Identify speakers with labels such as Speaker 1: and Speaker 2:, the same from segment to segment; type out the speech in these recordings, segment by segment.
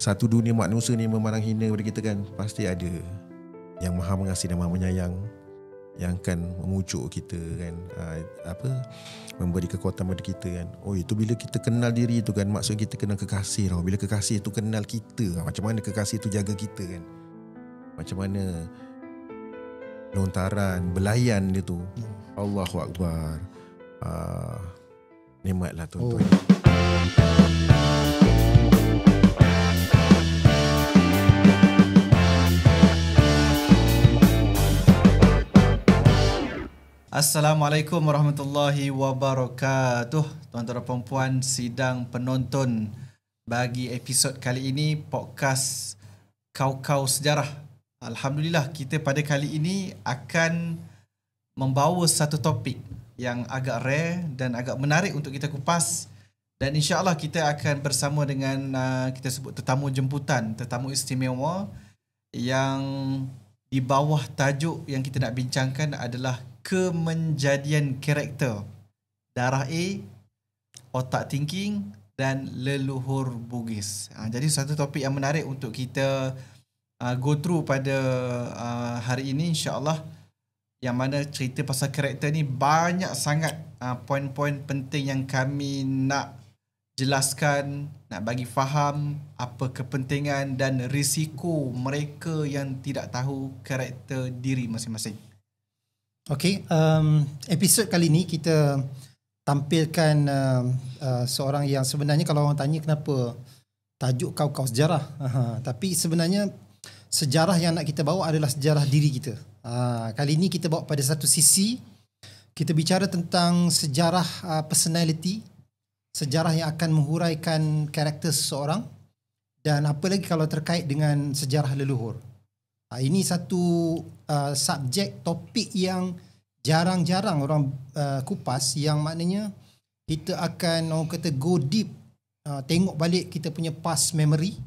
Speaker 1: satu dunia manusia ni memandang hina kepada kita kan, pasti ada yang maha mengasihi dan maha menyayang yang akan memujuk kita kan, memberi kekuatan pada kita kan. Oh, itu bila kita kenal diri tu kan, maksud kita kenal kekasih tau. Bila kekasih tu kenal kita, macam mana kekasih tu jaga kita kan, macam mana lontaran belayan dia tu. Allahu Akbar. Nikmatlah tuan-tuan.
Speaker 2: Assalamualaikum warahmatullahi wabarakatuh. Tuan-tuan dan puan, sidang penonton bagi episod kali ini podcast Kau-Kau Sejarah. Alhamdulillah, kita pada kali ini akan membawa satu topik yang agak rare dan agak menarik untuk kita kupas, dan insya-Allah kita akan bersama dengan kita sebut tetamu jemputan, tetamu istimewa yang di bawah tajuk yang kita nak bincangkan adalah kemenjadian karakter, darah A, otak thinking dan leluhur Bugis. Jadi satu topik yang menarik untuk kita go through pada hari ini insya-Allah, yang mana cerita pasal karakter ni banyak sangat poin-poin penting yang kami nak jelaskan, nak bagi faham apa kepentingan dan risiko mereka yang tidak tahu karakter diri masing-masing.
Speaker 3: Okey, episod kali ni kita tampilkan seorang yang sebenarnya kalau orang tanya kenapa tajuk Kau-Kau Sejarah, tapi sebenarnya sejarah yang nak kita bawa adalah sejarah diri kita. Kali ni kita bawa pada satu sisi, kita bicara tentang sejarah personality, sejarah yang akan menghuraikan karakter seseorang, dan apa lagi kalau terkait dengan sejarah leluhur. Ini satu subjek, topik yang jarang-jarang orang kupas, yang maknanya kita akan orang kata go deep, tengok balik kita punya past memory,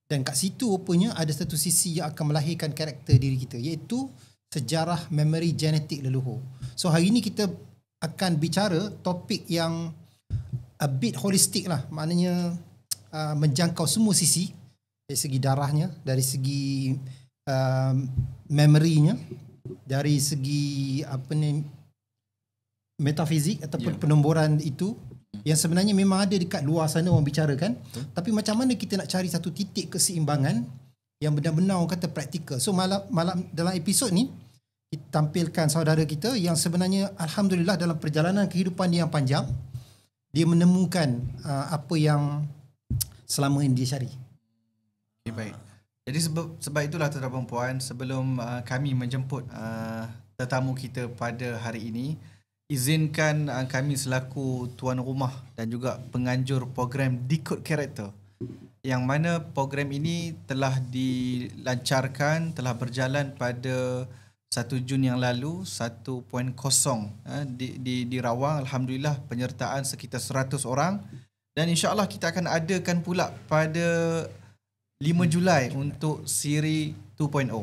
Speaker 3: dan kat situ rupanya ada satu sisi yang akan melahirkan karakter diri kita, iaitu sejarah memory genetik leluhur. So hari ini kita akan bicara topik yang a bit holistik lah, maknanya menjangkau semua sisi, dari segi darahnya, dari segi memorinya, dari segi metafizik ataupun penomboran itu, yang sebenarnya memang ada dekat luar sana orang bicarakan, tapi macam mana kita nak cari satu titik keseimbangan yang benar-benar orang kata praktikal. So malam dalam episod ni kita tampilkan saudara kita yang sebenarnya alhamdulillah dalam perjalanan kehidupan dia yang panjang, dia menemukan apa yang selama ini dia cari.
Speaker 2: Okay, baik. Jadi sebab itulah tuan-tuan dan puan, sebelum kami menjemput tetamu kita pada hari ini, izinkan kami selaku tuan rumah dan juga penganjur program Decode Karakter, yang mana program ini telah dilancarkan, telah berjalan pada 1 Jun yang lalu, 1.0 di Rawang. Alhamdulillah penyertaan sekitar 100 orang, dan insya-Allah kita akan adakan pula pada 5 Julai untuk siri 2.0,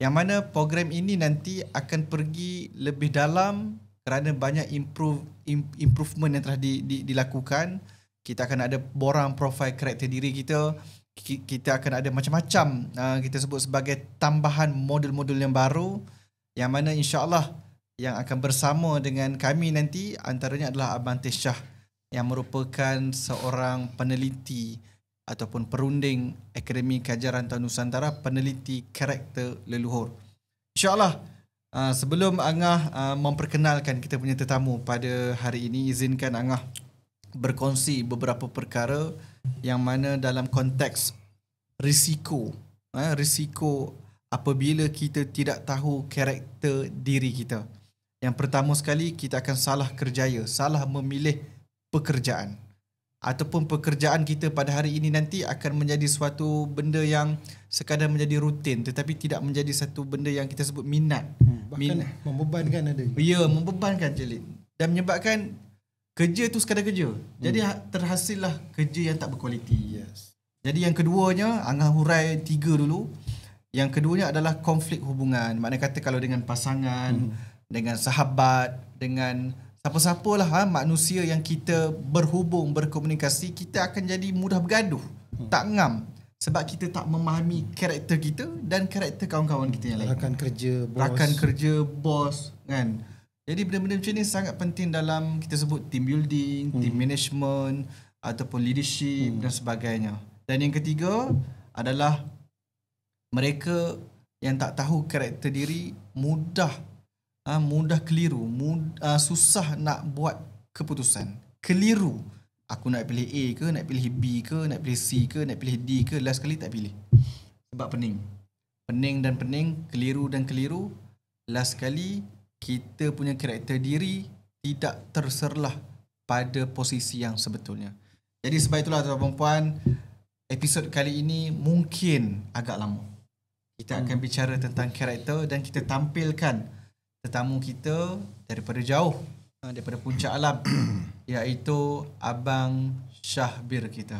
Speaker 2: yang mana program ini nanti akan pergi lebih dalam kerana banyak improvement yang telah dilakukan. Kita akan ada borang profil karakter diri kita, kita akan ada macam-macam kita sebut sebagai tambahan modul-modul yang baru, yang mana insya-Allah yang akan bersama dengan kami nanti antaranya adalah Abang Teshah, yang merupakan seorang peneliti ataupun perunding Akademi Kajian Rantau Nusantara, peneliti karakter leluhur. InsyaAllah, sebelum Angah memperkenalkan kita punya tetamu pada hari ini, izinkan Angah berkongsi beberapa perkara yang mana dalam konteks risiko apabila kita tidak tahu karakter diri kita. Yang pertama sekali, kita akan salah kerjaya, salah memilih pekerjaan, ataupun pekerjaan kita pada hari ini nanti akan menjadi suatu benda yang sekadar menjadi rutin, tetapi tidak menjadi satu benda yang kita sebut minat.
Speaker 3: Bahkan membebankan ada.
Speaker 2: Ya, membebankan Jalil, dan menyebabkan kerja tu sekadar kerja. Jadi terhasillah kerja yang tak berkualiti.
Speaker 3: Yes.
Speaker 2: Jadi yang keduanya, Angah hurai 3 dulu. Yang keduanya adalah konflik hubungan. Maknanya kata kalau dengan pasangan, dengan sahabat, dengan siapa-siapalah manusia yang kita berhubung, berkomunikasi, kita akan jadi mudah bergaduh, tak ngam. sebab kita tak memahami karakter kita dan karakter kawan-kawan kita yang lain. Rakan kerja, bos kan. Jadi benda-benda macam ni sangat penting dalam kita sebut team building, team management ataupun leadership dan sebagainya. Dan yang ketiga adalah mereka yang tak tahu karakter diri mudah keliru, susah nak buat keputusan. Keliru. Aku nak pilih A ke, nak pilih B ke, nak pilih C ke, nak pilih D ke, last kali tak pilih. Sebab pening. Pening dan pening, keliru dan keliru. Last kali kita punya karakter diri tidak terserlah pada posisi yang sebetulnya. Jadi sebab itulah tuan-tuan dan puan, episod kali ini mungkin agak lama. Kita akan bicara tentang karakter dan kita tampilkan tetamu kita daripada jauh, daripada puncak alam, iaitu Abang Syahbir kita.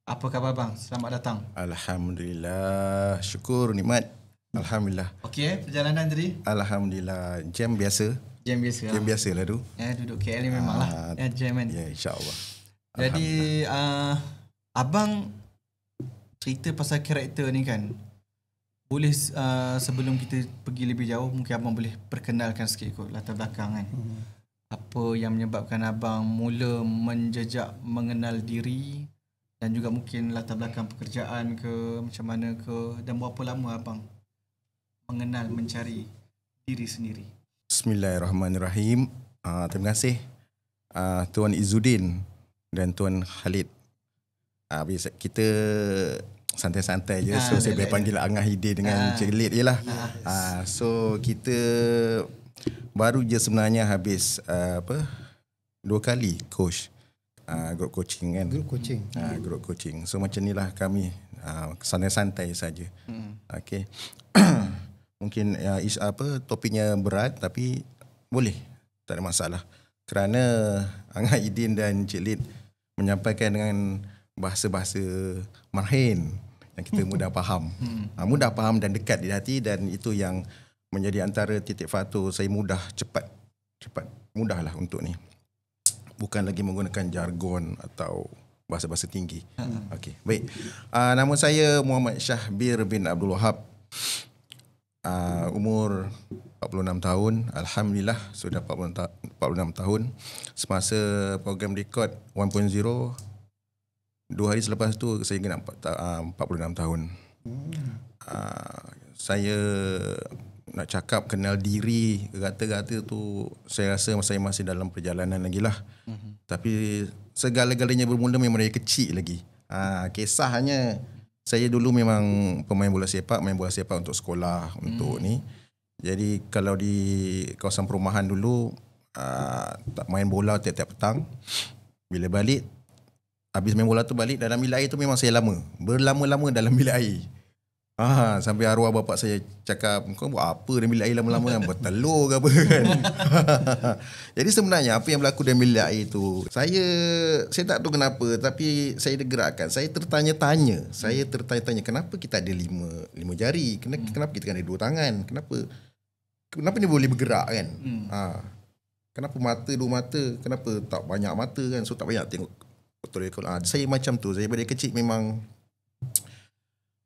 Speaker 2: Apa khabar bang? Selamat datang.
Speaker 1: Alhamdulillah, syukur nikmat. Alhamdulillah.
Speaker 2: Okey, perjalanan tadi?
Speaker 1: Alhamdulillah, jam biasa.
Speaker 2: Jam biasa.
Speaker 1: Jam biasa lah tu.
Speaker 2: Duduk KL ni memang lah. Jam kan.
Speaker 1: Ya, insya-Allah.
Speaker 2: Jadi abang cerita pasal karakter ni kan. Boleh sebelum kita pergi lebih jauh, mungkin abang boleh perkenalkan sikit kot latar belakang kan. Apa yang menyebabkan abang mula menjejak mengenal diri dan juga mungkin latar belakang pekerjaan ke, macam mana ke, dan berapa lama abang mengenal, mencari diri sendiri.
Speaker 1: Bismillahirrahmanirrahim. Terima kasih Tuan Izzuddin dan Tuan Khalid. Kita santai-santai je. So saya boleh panggil Angah Hidin dengan Cik Lid je lah. So kita baru je sebenarnya habis 2 kali coach group coaching kan. Group coaching. So macam ni lah kami santai-santai saja. Okay. Mungkin topiknya berat tapi boleh, tak ada masalah. Kerana Angah Hidin dan Cik Lid menyampaikan dengan bahasa-bahasa marhin yang kita mudah faham. Mudah faham dan dekat di hati, dan itu yang menjadi antara titik faktor saya mudahlah untuk ni. Bukan lagi menggunakan jargon atau bahasa-bahasa tinggi. Okey, baik. Nama saya Muhammad Syahbir bin Abdul Wahab. Umur 46 tahun. Alhamdulillah sudah 46 tahun. Semasa program rekod 1.0, 2 hari selepas tu saya genap 46 tahun. Saya nak cakap kenal diri, kata-kata tu saya rasa saya masih dalam perjalanan lagi lah. Tapi segala-galanya bermula memang dari kecil lagi. Kisahnya, saya dulu memang pemain bola sepak, main bola sepak untuk sekolah, untuk ni. Jadi kalau di kawasan perumahan dulu, main bola tiap-tiap petang. Bila balik, habis main bola tu balik, dalam bilik air tu memang saya berlama-lama dalam bilik air. Sampai arwah bapak saya cakap, kau buat apa dalam bilik air lama-lama kan? Bertelur ke apa kan? Jadi sebenarnya apa yang berlaku dalam bilik air tu, saya tak tahu kenapa, tapi saya digerakkan. Saya tertanya-tanya kenapa kita ada 5 jari? Kenapa kita ada 2 tangan? Kenapa ni boleh bergerak kan? Kenapa mata 2 mata? Kenapa tak banyak mata kan? So tak banyak tengok betul. Saya macam tu. Saya dari kecil memang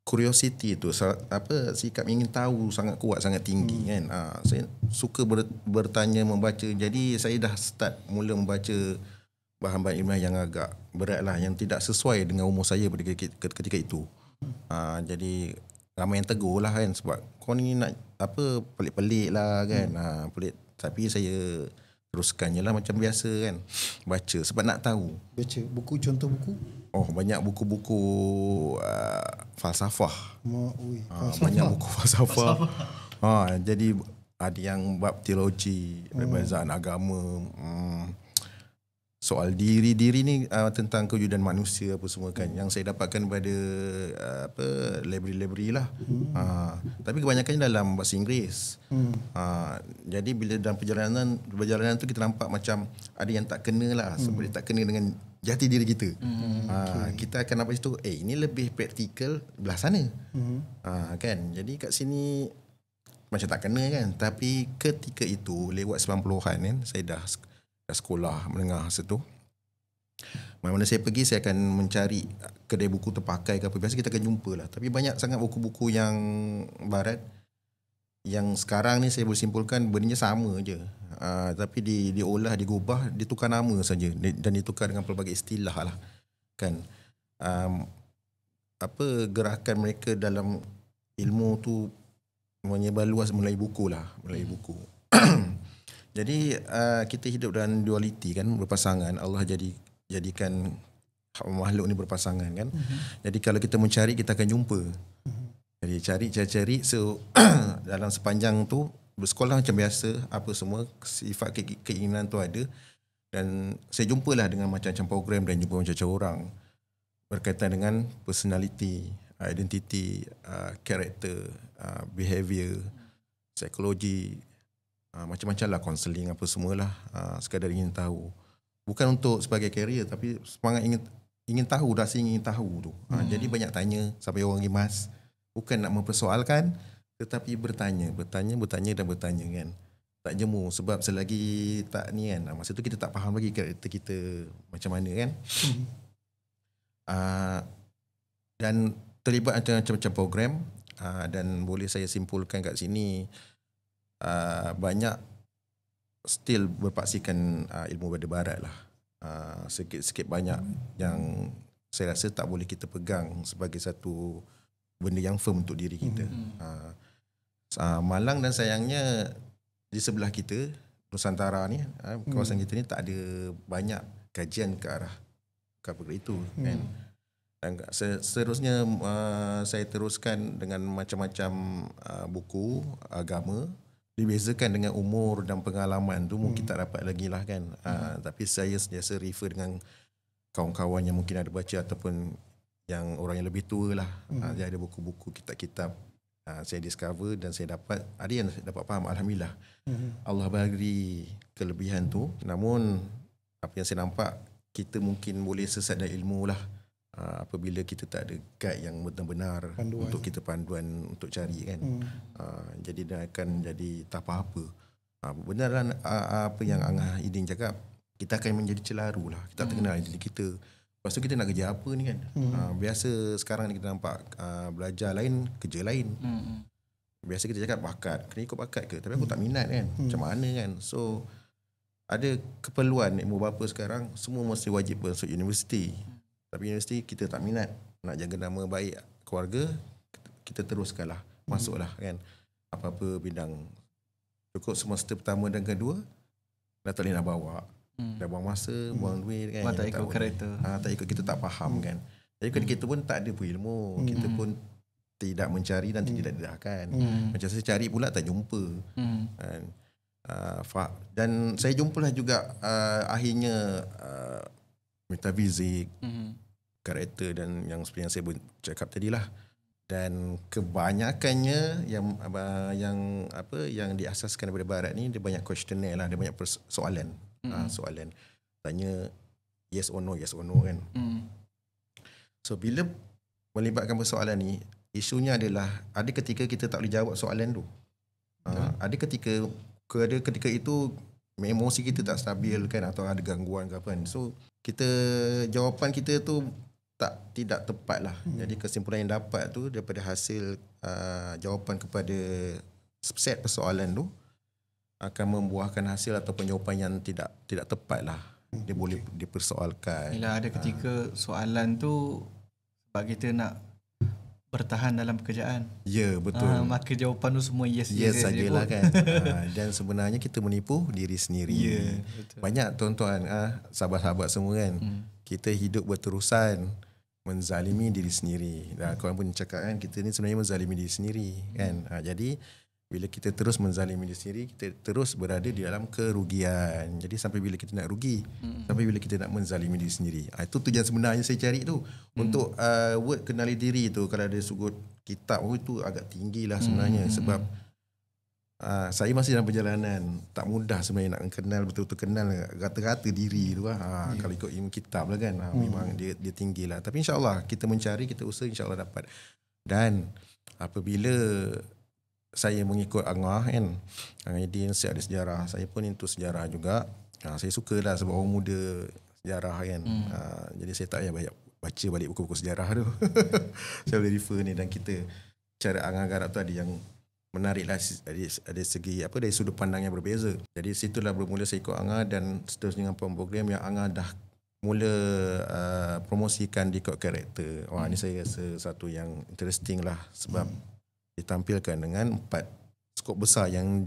Speaker 1: curiosity tu, sikap ingin tahu sangat kuat, sangat tinggi kan. Saya suka bertanya, membaca. Jadi saya dah start mula membaca bahan-bahan ilmiah yang agak berat lah, yang tidak sesuai dengan umur saya ketika itu. Jadi ramai yang tegur lah kan, sebab kau ni nak pelik-pelik lah kan. Pelik. Tapi saya teruskan je lah macam biasa kan. Baca sebab nak tahu.
Speaker 3: Baca buku, contoh buku?
Speaker 1: Banyak buku-buku falsafah. Banyak buku falsafah. Jadi ada yang bab teologi, perbezaan agama, soal diri ni, tentang kewujudan manusia apa semua kan, yang saya dapatkan pada library lah. Tapi kebanyakannya dalam bahasa Inggeris. Jadi bila dalam perjalanan tu kita nampak macam ada yang tak kena lah, seperti tak kena dengan jati diri kita. Kita akan nampak situ, ini lebih praktikal belah sana. Kan. Jadi kat sini macam tak kena kan. Tapi ketika itu lewat 90-an kan, saya dah sekolah menengah situ. Mana-mana saya pergi, saya akan mencari kedai buku terpakai ke apa. Biasa kita akan jumpa lah. Tapi banyak sangat buku-buku yang barat yang sekarang ni saya boleh simpulkan bendanya sama je. Tapi diolah, digubah, ditukar nama saja dan ditukar dengan pelbagai istilah lah. Kan. Gerakan mereka dalam ilmu tu menyebar luas melalui buku lah. Melalui buku. Jadi kita hidup dalam dualiti kan, berpasangan. Allah jadikan makhluk ni berpasangan kan. Jadi kalau kita mencari, kita akan jumpa. Jadi cari. So dalam sepanjang tu bersekolah macam biasa, apa semua sifat keinginan tu ada. Dan saya jumpalah dengan macam-macam program dan jumpa macam-macam orang berkaitan dengan personality, identity, karakter, behavior, psikologi, macam-macam lah, counselling apa semualah, sekadar ingin tahu. Bukan untuk sebagai career, tapi semangat ingin tahu, rasa ingin tahu tu. Jadi banyak tanya sampai orang rimas. Bukan nak mempersoalkan, tetapi bertanya dan bertanya kan. Tak jemu, sebab selagi tak ni kan, masa tu kita tak faham lagi karakter kita macam mana kan. Dan terlibat macam-macam program, dan boleh saya simpulkan kat sini, banyak still berpaksikan ilmu pada barat lah. Sikit-sikit banyak yang saya rasa tak boleh kita pegang sebagai satu benda yang firm untuk diri kita. Malang dan sayangnya di sebelah kita, Nusantara ni, kawasan kita ni tak ada banyak kajian ke arah perkara itu kan. Dan seterusnya saya teruskan dengan macam-macam buku agama. Dibezakan dengan umur dan pengalaman tu mungkin tak dapat lagi lah kan. Tapi saya sentiasa refer dengan kawan-kawan yang mungkin ada baca ataupun yang orang yang lebih tua lah. Dia ada buku-buku, kitab-kitab saya discover dan saya dapat, ada yang dapat faham, alhamdulillah. Allah bagi kelebihan tu. Namun apa yang saya nampak, kita mungkin boleh sesat dari ilmu lah apabila kita tak ada guide yang benar-benar untuk kita panduan untuk cari kan. Jadi dia akan jadi tak apa-apa. Benaran apa yang Angah Idin cakap, kita akan menjadi celaru lah. Kita tak kenal diri kita. Lepas tu kita nak kerja apa ni kan. Biasa sekarang ni kita nampak belajar lain, kerja lain. Biasa kita cakap bakat, kena ikut bakat ke? Tapi aku tak minat kan. Macam mana kan. So ada keperluan ibu bapa sekarang semua mesti wajib masuk universiti. Tapi universiti kita tak minat, nak jaga nama baik keluarga, kita teruskanlah, masuklah kan. Apa-apa bidang. Cukup semester pertama dan kedua, dah tak boleh nak bawa. Dah buang masa, buang duit kan.
Speaker 2: Tak ikut karakter.
Speaker 1: Tak ikut, kita tak faham kan. Jadi kita pun tak ada pun ilmu. Kita pun tidak mencari dan tidak didahkan. Macam saya cari pula tak jumpa. Dan saya jumpalah juga akhirnya metafizik, karakter dan yang seperti yang saya cakap tadilah. Dan kebanyakannya yang diasaskan daripada barat ni, dia banyak questionnaire lah, dia banyak soalan. Soalan tanya yes or no kan. So bila melibatkan persoalan ni, isunya adalah ada ketika kita tak boleh jawab soalan tu. Ada ketika itu emosi kita tak stabil kan, atau ada gangguan ke apa kan. So jawapan kita tu tidak tepat lah. Jadi kesimpulan yang dapat tu daripada hasil jawapan kepada set persoalan tu akan membuahkan hasil ataupun jawapan yang tidak tepat lah. Dia boleh dipersoalkan.
Speaker 2: Yelah, ada ketika soalan tu sebab kita nak bertahan dalam pekerjaan.
Speaker 1: Ya, betul.
Speaker 2: Maka jawapan tu semua yes
Speaker 1: sajalah kan. Dan sebenarnya kita menipu diri sendiri.
Speaker 2: Betul.
Speaker 1: Banyak tuan-tuan, sahabat-sahabat semua kan, kita hidup berterusan menzalimi diri sendiri. Dan korang pun cakap kan, kita ni sebenarnya menzalimi diri sendiri kan. Jadi bila kita terus menzalimi diri sendiri, kita terus berada di dalam kerugian. Jadi sampai bila kita nak rugi, sampai bila kita nak menzalimi diri sendiri. Itu tujuan sebenarnya saya cari tu. Untuk word kenali diri tu, kalau ada sudut kitab itu agak tinggi lah sebenarnya. Sebab saya masih dalam perjalanan. Tak mudah sebenarnya nak kenal, betul-betul kenal rata-rata diri tu lah. Kalau ikut ilmu kitab lah kan, memang dia tinggi lah. Tapi insyaAllah kita mencari, kita usaha, insyaAllah dapat. Dan apabila saya mengikut Angah kan, Angah Idin, saya ada sejarah, saya pun into sejarah juga. Saya suka lah sebab orang muda sejarah kan. Jadi saya tak payah banyak baca balik buku-buku sejarah tu. Saya boleh refer ni, dan kita cara Angah garap tu ada yang menarik lah, ada segi apa, dari sudut pandang yang berbeza. Jadi situlah bermula saya ikut Angah, dan seterusnya dengan program yang Angah dah mula promosikan di Kod Karakter. Wah, ni saya rasa satu yang interesting lah, sebab ditampilkan dengan 4 skop besar yang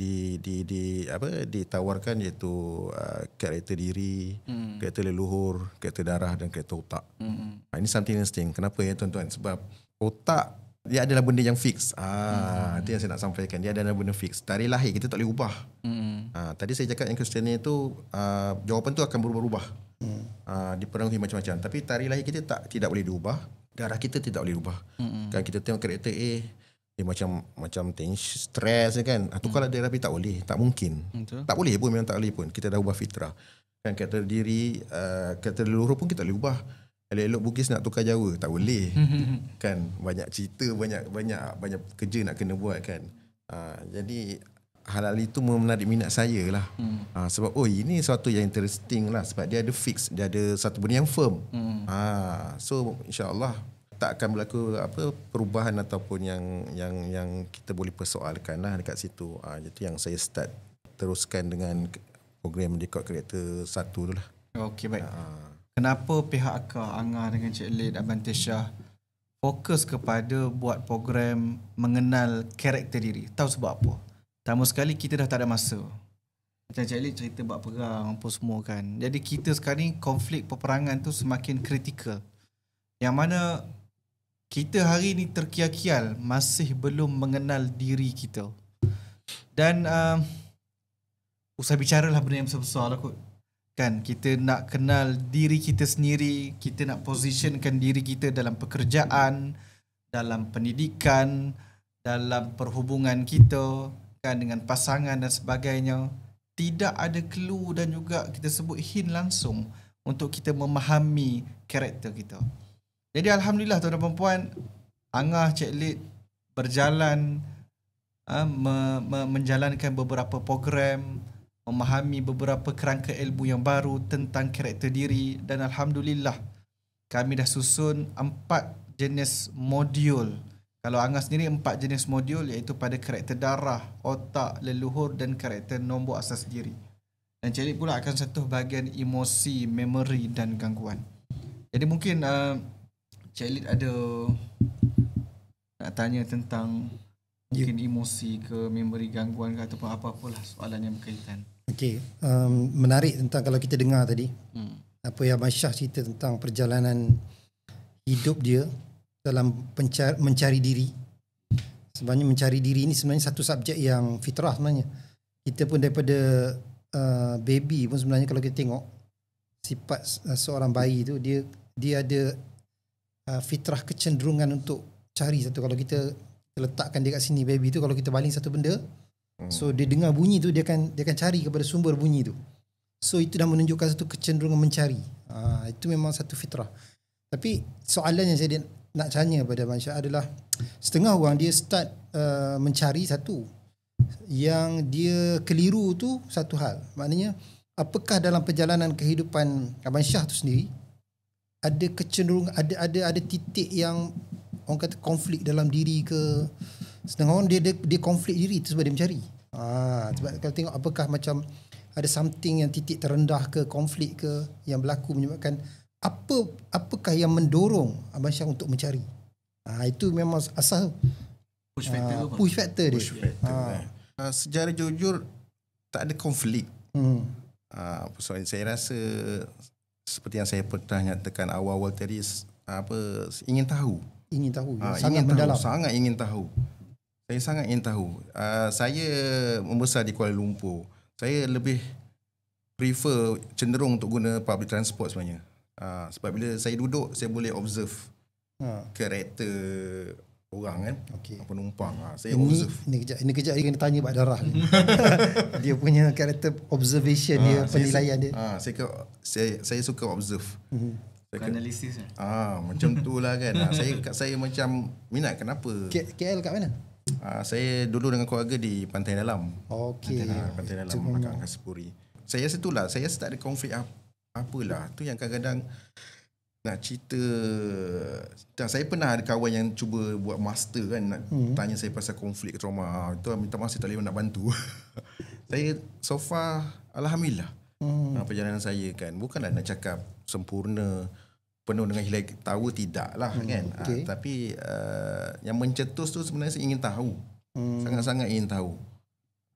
Speaker 1: ditawarkan, iaitu karakter diri, karakter leluhur, karakter darah dan karakter otak. Ini something interesting. Kenapa ya tuan-tuan? Sebab otak dia adalah benda yang fix. Itu yang saya nak sampaikan. Dia adalah benda fix. Tarikh lahir kita tak boleh ubah. Tadi saya cakap yang questionnaire itu jawapan tu akan berubah-ubah. Dipengaruhi macam-macam. Tapi tarikh lahir kita tidak boleh diubah. Darah kita tidak boleh diubah. Kan kita tengok karakter A, dia macam tension, stres kan. Tukar darah tapi tak boleh, tak mungkin. Tak boleh pun, memang tak boleh pun. Kita dah ubah fitrah. Kan karakter diri, karakter leluhur pun kita boleh ubah. Elok-elok Bugis nak tukar Jawa, tak boleh. Kan banyak cerita, banyak kerja nak kena buat kan. Jadi hal-hal itu menarik minat saya lah. Sebab ini sesuatu yang interesting lah, sebab dia ada fix, dia ada satu benda yang firm. So insya-Allah tak akan berlaku perubahan ataupun yang kita boleh persoalkan lah dekat situ. Itu yang saya start teruskan dengan program di Kod Karakter 1 tu lah.
Speaker 2: Okey, baik. Kenapa pihak Akak, Angah dengan Cik Lid, Abang Tesha fokus kepada buat program mengenal karakter diri? Tahu sebab apa? Pertama sekali, kita dah tak ada masa. Macam Cik Lid cerita buat perang apa semua kan. Jadi kita sekarang ni konflik peperangan tu semakin kritikal. Yang mana kita hari ni terkial-kial masih belum mengenal diri kita. Dan usah bicaralah benda yang besar-besar lah kot. Kan, kita nak kenal diri kita sendiri, kita nak positionkan diri kita dalam pekerjaan, dalam pendidikan, dalam perhubungan kita, kan, dengan pasangan dan sebagainya. Tidak ada clue dan juga kita sebut hint langsung untuk kita memahami karakter kita. Jadi alhamdulillah tuan-tuan dan puan, Angah, Cik Lid berjalan menjalankan beberapa program, memahami beberapa kerangka ilmu yang baru tentang karakter diri, dan alhamdulillah kami dah susun 4 jenis modul. Kalau Angah sendiri 4 jenis modul, iaitu pada karakter darah, otak, leluhur dan karakter nombor asas diri. Dan Cik Lid pula akan sentuh bahagian emosi, memori dan gangguan. Jadi mungkin Cik Lid ada nak tanya tentang mungkin emosi ke, memori, gangguan ke, ataupun apa-apalah soalan yang berkaitan.
Speaker 3: Okey, menarik tentang kalau kita dengar tadi apa yang Abang Syah cerita tentang perjalanan hidup dia dalam mencari diri. Sebenarnya mencari diri ini sebenarnya satu subjek yang fitrah sebenarnya. Kita pun daripada baby pun sebenarnya kalau kita tengok sifat seorang bayi tu, dia ada fitrah kecenderungan untuk cari satu. Kalau kita letakkan dia kat sini, baby tu, kalau kita baling satu benda, so dia dengar bunyi tu, dia akan cari kepada sumber bunyi tu. So itu dah menunjukkan satu kecenderungan mencari. Itu memang satu fitrah. Tapi soalan yang saya nak tanya pada Abang Syah adalah, setengah orang dia start mencari satu, yang dia keliru tu satu hal. Maknanya apakah dalam perjalanan kehidupan Abang Syah tu sendiri ada kecenderungan, ada titik yang orang kata konflik dalam diri ke? Setengah orang dia konflik diri tu sebab dia mencari. Sebab kalau tengok apakah macam ada something yang titik terendah ke, konflik ke yang berlaku menyebabkan apakah yang mendorong Abang Syah untuk mencari? Itu memang asal push factor dia.
Speaker 1: Secara jujur tak ada konflik. Saya rasa seperti yang saya pernah nyatakan awal-awal tadi, ingin tahu. Sangat mendalam. Sangat ingin tahu. Saya sangat ingin tahu. Saya membesar di Kuala Lumpur. Saya lebih prefer, cenderung untuk guna public transport sebenarnya. Sebab bila saya duduk, saya boleh observe karakter orang kan, penumpang. Saya observe.
Speaker 3: Ini kejap dia kena tanya Pak Darah. Dia punya karakter observation dia, penilaian dia.
Speaker 1: Saya suka observe.
Speaker 2: Analisis
Speaker 1: macam tu lah kan. Saya macam minat. Kenapa?
Speaker 3: KL kat mana?
Speaker 1: Saya dulu dengan keluarga di Pantai Dalam.
Speaker 3: Okey.
Speaker 1: Pantai Dalam, Makang Kasipuri. Saya rasa itulah, saya start ada konflik apalah. Tu yang kadang-kadang nak cerita. Dan saya pernah ada kawan yang cuba buat master kan, nak tanya saya pasal konflik trauma. Itu minta maaf, saya tak boleh nak bantu. Saya so far alhamdulillah. Perjalanan saya kan bukanlah nak cakap sempurna, penuh dengan hilai tahu, tidak lah kan. Tapi yang mencetus tu sebenarnya saya ingin tahu. Sangat-sangat ingin tahu.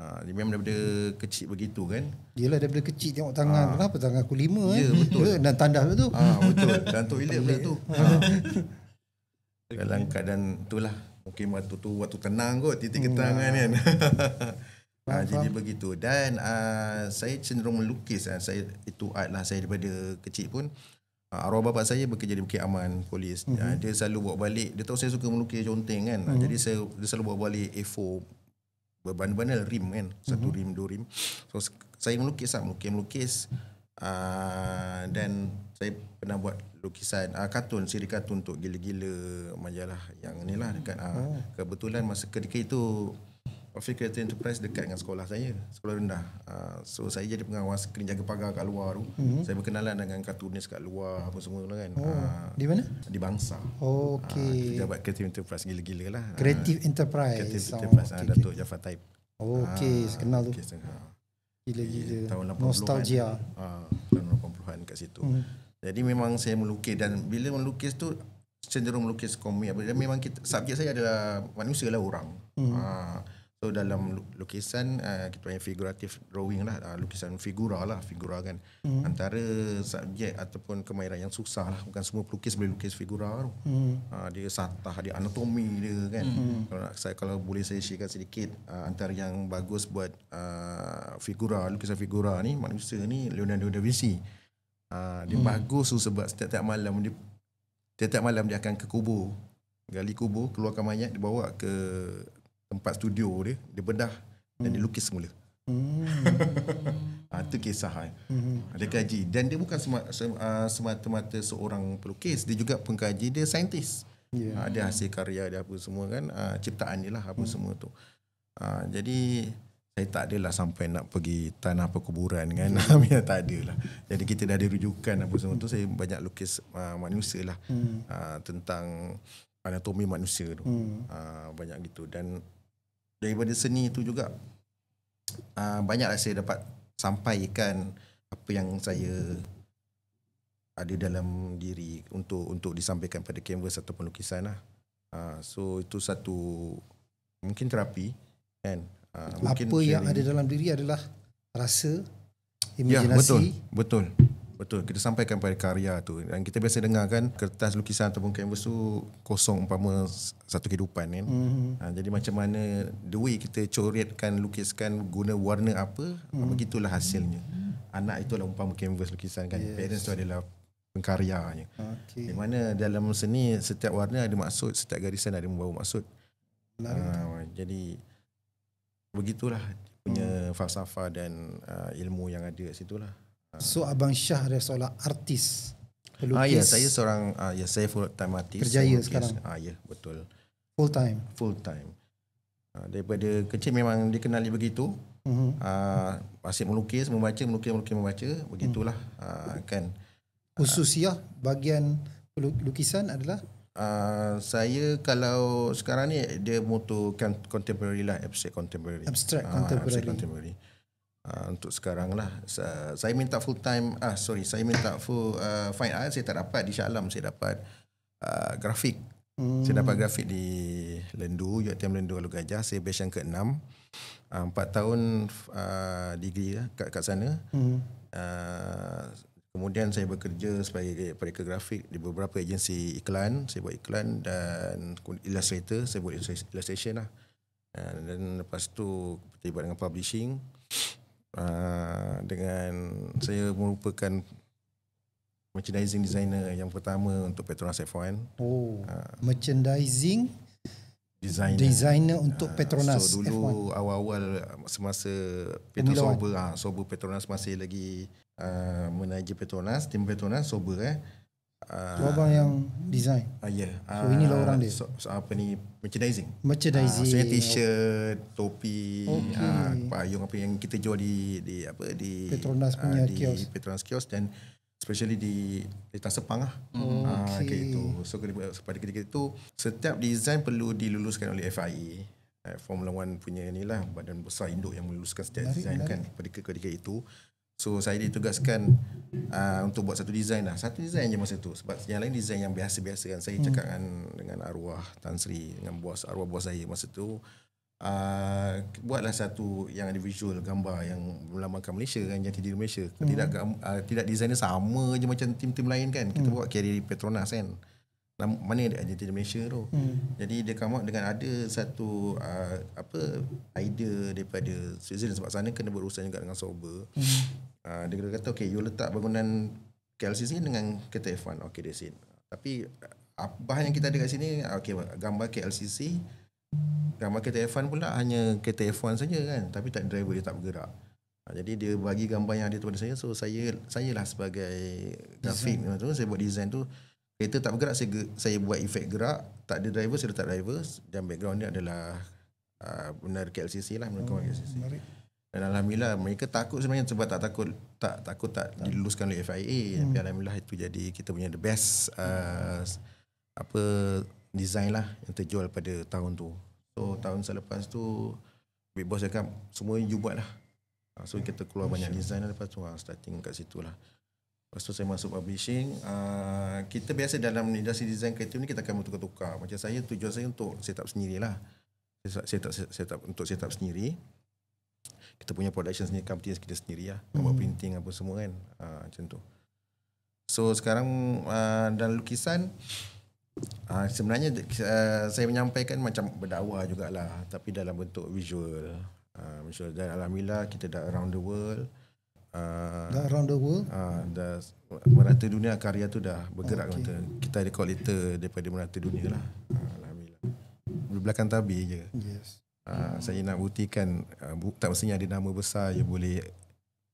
Speaker 1: Dia memang daripada kecil begitu kan.
Speaker 3: Yelah, daripada kecil tengok tangan. Kenapa tangan aku 5
Speaker 1: Ya, betul.
Speaker 3: Dan tandas tu.
Speaker 1: Betul. Dan toilet pula tu. Dalam keadaan itulah. Mungkin waktu tenang kot, titik ketangan kan. Jadi begitu. Dan saya cenderung melukis. Saya itu art lah. Saya daripada kecil pun. Arwah bapa saya bekerja di Bukit Aman, polis. Dia selalu bawa balik. Dia tahu saya suka melukis conteng kan. Jadi dia selalu bawa balik A4 berbanal rim kan. 1 rim, 2 rim. So saya melukis. Dan saya pernah buat lukisan kartun, siri kartun untuk gila-gila majalah yang ni lah dekat. Kebetulan masa ketika itu Office Creative Enterprise dekat dengan sekolah saya, sekolah rendah. So saya jadi pengawas, kena jaga pagar kat luar tu. Saya berkenalan dengan kartunis kat luar apa semua kan.
Speaker 3: Di mana?
Speaker 1: Di Bangsa.
Speaker 3: Okey.
Speaker 1: Kita buat Creative Enterprise gila-gila lah.
Speaker 3: Creative Enterprise.
Speaker 1: Creative Enterprise. Datuk Jafar Taib.
Speaker 3: Okey, kenal tu. Gila-gila.
Speaker 1: Tahun 80-an.
Speaker 3: Nostalgia.
Speaker 1: Tahun 80-an kat situ. Jadi memang saya melukis, dan bila melukis tu cenderung melukis komik. Dan memang subjek saya adalah manusia lah, orang. So dalam lukisan kita panggil figurative drawing lah, lukisan figura kan. Antara subjek ataupun kemahiran yang susah lah, bukan semua pelukis boleh lukis figura tu. Dia satah, dia anatomi dia kan. Kalau boleh saya sharekan sedikit, antara yang bagus buat figura, lukisan figura ni, manusia ni, Leonardo da Vinci. Dia bagus tu sebab setiap malam dia akan ke kubur, gali kubur, keluarkan mayat, dibawa ke tempat studio dia bedah dan dia lukis semula. Itu kisah. Dia kaji, dan dia bukan semata-mata seorang pelukis, dia juga pengkaji, dia saintis. Ada hasil karya dia apa semua kan, ciptaan dia lah apa semua tu. Jadi saya tak adalah sampai nak pergi tanah perkuburan kan. Tak adalah. Jadi kita dah ada rujukan apa semua tu. Saya banyak lukis manusia lah, tentang anatomi manusia tu. Banyak gitu. Dan daripada seni itu juga banyaklah saya dapat sampaikan apa yang saya ada dalam diri untuk disampaikan pada kanvas ataupun lukisan lah. So itu satu mungkin terapi kan.
Speaker 3: Apa yang ada dalam diri adalah rasa, imajinasi.
Speaker 1: Ya, betul. Kita sampaikan pada karya tu. Dan kita biasa dengar kan, kertas lukisan ataupun kanvas tu kosong umpama satu kehidupan kan. Jadi macam mana the way kita coretkan, lukiskan, guna warna apa, begitulah hasilnya. Anak itulah umpama kanvas lukisan kan. Parents tu adalah pengkaryanya. Di mana dalam seni setiap warna ada maksud, setiap garisan ada membawa maksud. Jadi begitulah punya falsafah dan ilmu yang ada kat situ lah.
Speaker 3: So Abang Syah adalah seorang artis, pelukis.
Speaker 1: Ya, saya seorang saya full time artist.
Speaker 3: Kerjaya sekarang.
Speaker 1: Ya, betul.
Speaker 3: Full time.
Speaker 1: Daripada kecil memang dikenali begitu. Asyik melukis, membaca, begitulah kan.
Speaker 3: Khususnya bahagian lukisan adalah
Speaker 1: saya kalau sekarang ni dia moto contemporary lah, abstract contemporary. Untuk sekarang lah saya minta full fine art saya tak dapat di Shah Alam. Saya dapat grafik. Saya dapat grafik di Lendu, UiTM Lendu Alor Gajah. Saya batch yang ke-6, 4 tahun degree kat sana. Kemudian saya bekerja sebagai perinka grafik di beberapa agensi iklan. Saya buat iklan dan illustrator. Saya buat illustration lah. Dan lepas tu terlibat dengan publishing. Dengan saya merupakan merchandising designer yang pertama untuk Petronas F1.
Speaker 3: Merchandising designer untuk Petronas
Speaker 1: so dulu
Speaker 3: F1.
Speaker 1: Awal-awal semasa Sober Petronas masih lagi menaja Petronas, tim Petronas Sober
Speaker 3: Tu abang yang design.
Speaker 1: So
Speaker 3: inilah orang dia.
Speaker 1: Apa ni, merchandising.
Speaker 3: Maksudnya
Speaker 1: t-shirt, topi, payung apa yang kita jual di
Speaker 3: Petronas punya
Speaker 1: di
Speaker 3: kios.
Speaker 1: Petronas kios. Dan especially di Tan Sepang lah. Kayak itu. So pada ketika itu setiap design perlu diluluskan oleh FIA. Formula 1 punya inilah badan besar induk yang meluluskan setiap design kan pada ketika itu. So saya ditugaskan untuk buat satu design lah. Satu design je masa tu. Sebab yang lain design yang biasa-biasa kan. Saya cakap dengan arwah Tan Sri, dengan arwah bos saya masa tu. Buatlah satu yang ada visual gambar yang melambangkan Malaysia kan, jati diri Malaysia. Tidak designer sama je macam tim-tim lain kan. Kita buat carry Petronas kan. Mana ada jati diri Malaysia tu. Jadi dia come out dengan ada satu idea daripada Switzerland, sebab sana kena berurusan juga dengan Sauber. Dia kata okay, you letak bangunan KLCC dengan kereta F1. Okay, that's it. Tapi bahan yang kita ada kat sini, okay, gambar KLCC, gambar kereta F1 pula hanya kereta F1 saja kan, tapi tak driver, dia tak bergerak. Jadi dia bagi gambar yang ada kepada saya. So saya lah sebagai grafik tu, saya buat design tu. Kereta tak bergerak, saya buat efek gerak. Tak ada driver, saya letak driver. Dan background dia adalah benar KLCC lah, benar KLCC. Dan alhamdulillah mereka takut sebenarnya, sebab tak diluluskan oleh FIA. Tapi alhamdulillah itu jadi kita punya the best design lah yang terjual pada tahun tu. So tahun selepas tu Big Boss cakap semua you buat lah. So kita keluar banyak design lah. Lepas tu starting kat situ lah. Lepas tu saya masuk publishing. Kita biasa dalam industri design kreatif ni kita akan bertukar-tukar. Macam saya, tujuan saya untuk set up sendiri lah. Untuk set up sendiri. Kita punya production sendiri, company kita sendiri lah. Buat printing apa semua kan. Macam tu. So sekarang dalam lukisan, sebenarnya saya menyampaikan macam berdakwah jugalah, tapi dalam bentuk visual. Dan alhamdulillah kita dah around the world.
Speaker 3: Dah around the world?
Speaker 1: Dah merata dunia, karya tu dah bergerak. Kita ada kualiter daripada merata dunia lah. Alhamdulillah. Di belakang tabir je.
Speaker 3: Yes.
Speaker 1: Saya nak buktikan tak mestinya ada nama besar yang boleh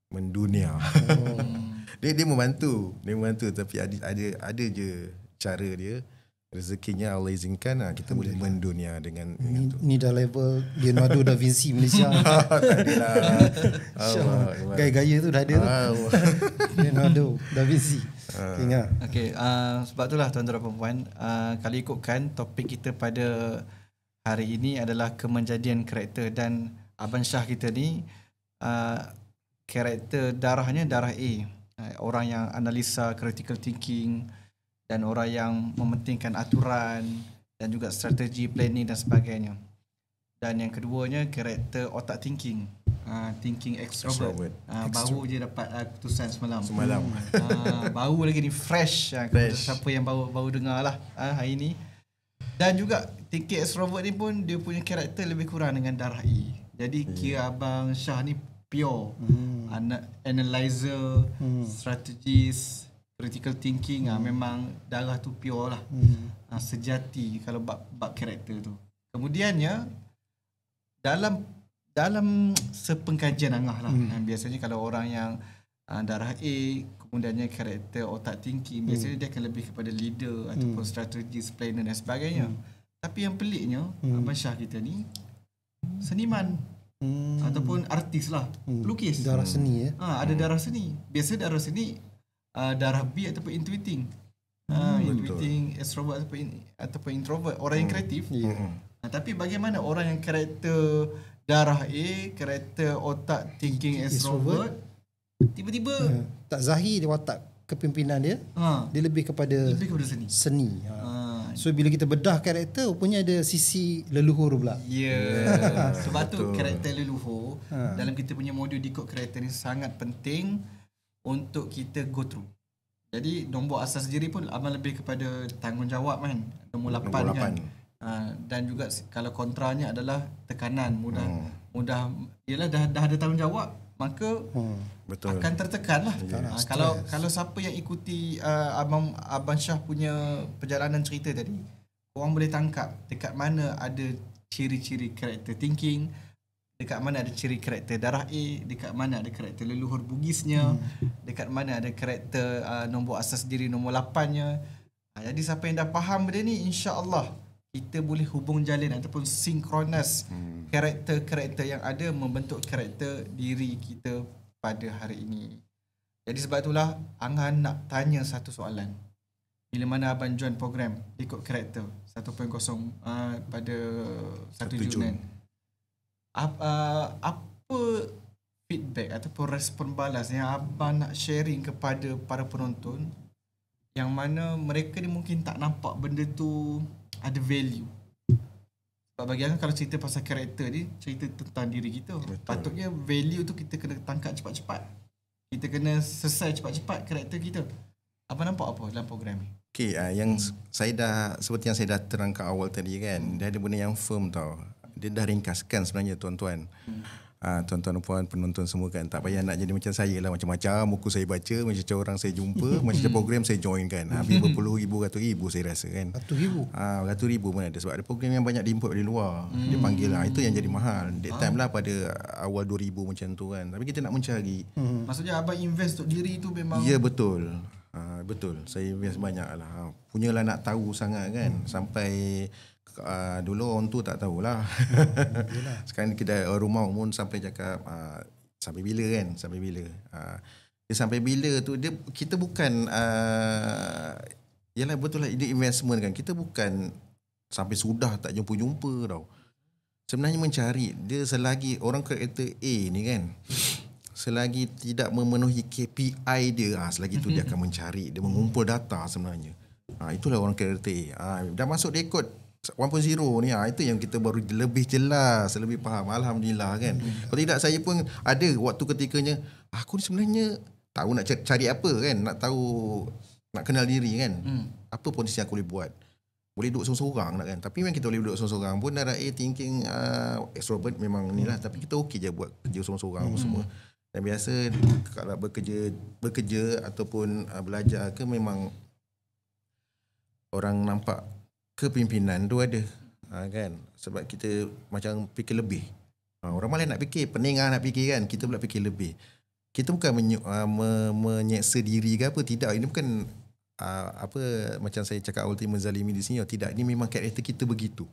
Speaker 1: mendunia. Dia membantu, tapi ada je cara dia. Rezekinya Allah izinkan, kita boleh mendunia dengan itu.
Speaker 3: Ni dah level Leonardo da Vinci Malaysia.
Speaker 1: Tak adalah.
Speaker 3: Gaya-gaya tu dah ada tu. Leonardo da Vinci. Ingat.
Speaker 2: Okay, sebab itulah tuan-tuan dan puan-puan, kalau ikutkan topik kita pada hari ini adalah kemenjadian karakter, dan Abang Syah kita ni karakter darahnya darah A. Orang yang analisa, critical thinking, dan orang yang mementingkan aturan dan juga strategi, planning dan sebagainya. Dan yang keduanya karakter otak thinking. Thinking extrovert. Baru je dapat keputusan semalam. Baru lagi ni fresh. Siapa yang baru dengar lah hari ni. Dan juga thinking extrovert ni pun dia punya karakter lebih kurang dengan darah E. Jadi kira Abang Syah ni pure analyzer, strategist, critical thinking. Memang darah tu pure lah. Sejati kalau bab karakter tu. Kemudiannya dalam sepengkajian Angah lah, biasanya kalau orang yang darah A, kemudiannya karakter otak thinking, biasanya dia akan lebih kepada leader ataupun strategist, planner dan sebagainya. Tapi yang peliknya Abang Syah kita ni seniman ataupun artis lah, pelukis.
Speaker 3: Darah seni
Speaker 2: ada darah seni. Biasa darah seni darah B ataupun intuiting. Intuiting, extrovert ataupun introvert, orang yang kreatif. Tapi bagaimana orang yang karakter darah A, karakter otak thinking extrovert, tiba-tiba
Speaker 3: tak zahir dia watak kepimpinan dia. Dia lebih kepada seni. So bila kita bedah karakter, rupanya ada sisi leluhur pula.
Speaker 2: Sebab tu karakter leluhur dalam kita punya modul decode karakter ni sangat penting untuk kita go through. Jadi nombor asas diri pun abang lebih kepada tanggungjawab kan, nombor 8 kan. Dan juga kalau kontranya adalah tekanan, mudah ialah dah ada tanggungjawab, maka akan tertekan lah. Kalau siapa yang ikuti Abang Syah punya perjalanan cerita tadi, orang boleh tangkap dekat mana ada ciri-ciri karakter thinking, dekat mana ada ciri karakter darah A, dekat mana ada karakter leluhur Bugisnya, dekat mana ada karakter nombor asas diri nombor 8-nya. Jadi siapa yang dah faham benda ni, insya-Allah kita boleh hubung jalin ataupun sinkronis karakter-karakter yang ada membentuk karakter diri kita pada hari ini. Jadi sebab itulah Anghan nak tanya satu soalan. Bila mana abang join program ikut karakter 1.0 pada 1 Jun kan. Apa feedback ataupun respon balas yang abang nak sharing kepada para penonton yang mana mereka ni mungkin tak nampak benda tu ada value? Sebab bagi Anghan kalau cerita pasal karakter ni cerita tentang diri kita.
Speaker 1: Betul. Patutnya
Speaker 2: Value tu kita kena tangkap cepat-cepat. Kita kena selesai cepat-cepat karakter kita. Abang nampak apa dalam program ni?
Speaker 1: Okay, yang saya dah, seperti yang saya dah terangkan awal tadi kan, dia ada benda yang firm tau. Dia dah ringkaskan sebenarnya tuan-tuan. Tuan-tuan dan puan penonton semua kan, tak payah nak jadi macam saya lah, macam-macam buku saya baca, macam-macam orang saya jumpa, macam-macam program saya join kan. Berpuluh ribu, ratus ribu saya rasa kan. Ratus ribu pun ada, sebab ada program yang banyak diimport dari luar. Dia panggil lah, itu yang jadi mahal. That time lah pada awal 2000 macam tu kan. Tapi kita nak mencari.
Speaker 2: Maksudnya abang invest untuk diri tu memang.
Speaker 1: Ya betul. Betul. Saya invest banyak lah. Punyalah nak tahu sangat kan. Sampai dulu orang tu tak tahulah. Sekarang kita rumah umum sampai cakap sampai bila kan? Sampai bila? Dia sampai bila tu dia, kita bukan yalah betul lah, ini investment kan. Kita bukan sampai sudah tak jumpa-jumpa tau. Sebenarnya mencari dia, selagi orang karakter A ni kan, selagi tidak memenuhi KPI dia, selagi tu dia akan mencari, dia mengumpul data sebenarnya. Itulah orang karakter A. Dah masuk rekod 1.0 ni, itu yang kita baru lebih jelas, lebih faham. Alhamdulillah kan. Kalau tidak, saya pun ada waktu ketikanya aku ni sebenarnya tahu nak cari apa kan, nak tahu, nak kenal diri kan. Apa potensi aku boleh buat. Boleh duduk seorang-seorang nak kan. Tapi memang kita boleh duduk seorang-seorang pun. Darah A thinking extrovert memang ni lah. Tapi kita okey je buat kerja seorang-seorang semua. Dan biasa kalau bekerja ataupun belajar ke, memang orang nampak kepimpinan tu ada kan. Sebab kita macam fikir lebih. Orang malas nak fikir, pening nak fikir kan. Kita pula fikir lebih. Kita bukan menyeksa diri ke apa, tidak. Ini bukan apa macam saya cakap awal tadi menzalimi di sini. Tidak, ini memang karakter kita begitu.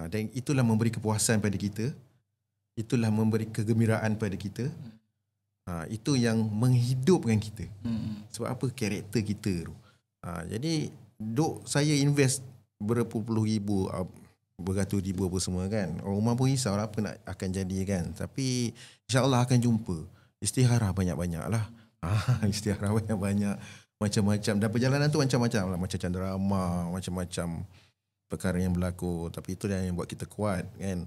Speaker 1: Dan itulah memberi kepuasan pada kita. Itulah memberi kegembiraan pada kita. Itu yang menghidupkan kita. Sebab apa? Karakter kita tu. Jadi saya invest berpuluh ribu, beratus ribu apa semua kan. Orang rumah pun risau lah apa nak akan jadi kan. Tapi insyaAllah akan jumpa. Istiharah banyak-banyak lah. Istiharah banyak-banyak. Macam-macam. Dan perjalanan tu macam-macam lah. Macam drama, macam-macam perkara yang berlaku. Tapi itu yang buat kita kuat kan.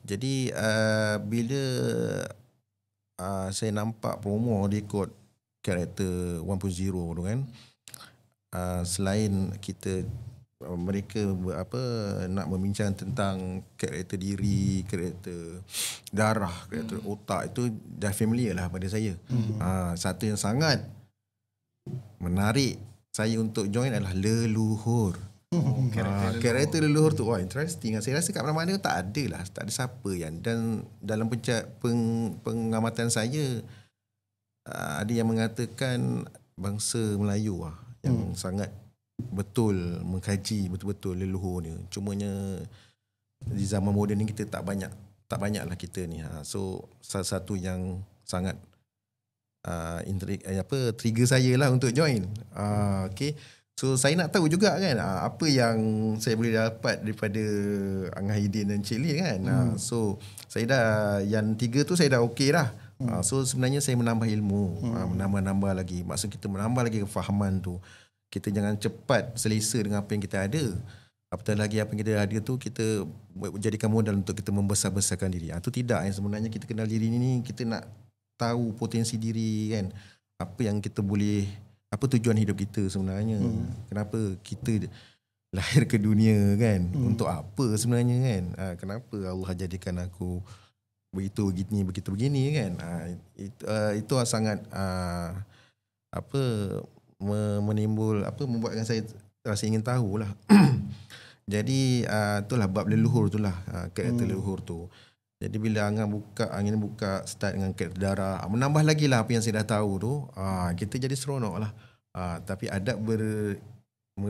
Speaker 1: Jadi bila saya nampak promo dia ikut karakter 1.0 tu kan, selain kita mereka nak membincang tentang karakter diri, karakter darah, karakter otak, itu dah familiar lah pada saya. Satu yang sangat menarik saya untuk join adalah leluhur. Karakter leluhur tu interesting. Saya rasa kat mana-mana tak ada lah, tak ada siapa yang, dan dalam pengamatan saya ada yang mengatakan bangsa Melayu yang sangat betul mengkaji betul-betul leluhur ni. Cumanya di zaman moden ni kita tak banyaklah kita ni. So salah satu yang sangat trigger saya lah untuk join. Okay. So saya nak tahu juga kan apa yang saya boleh dapat daripada Angah Hidin dan Cik Lee kan. So saya dah, yang 3 tu saya dah okey dah. So sebenarnya saya menambah ilmu, menambah lagi. Maksud kita menambah lagi kefahaman tu. Kita jangan cepat selesa dengan apa yang kita ada. Apatah lagi apa yang kita ada tu kita jadikan modal untuk kita membesar-besarkan diri. Itu tidak. Yang sebenarnya kita kenal diri ni, kita nak tahu potensi diri kan. Apa yang kita boleh, apa tujuan hidup kita sebenarnya. Kenapa kita lahir ke dunia kan. Untuk apa sebenarnya kan. Kenapa Allah jadikan aku begitu begini kan. Itu sangat menimbul membuatkan saya rasa ingin tahulah. Jadi itulah bab leluhur itulah, karakter leluhur tu. Jadi bila Angin buka start dengan karakter darah, menambah lagi lah apa yang saya dah tahu tu, kita jadi seronok lah. Tapi adab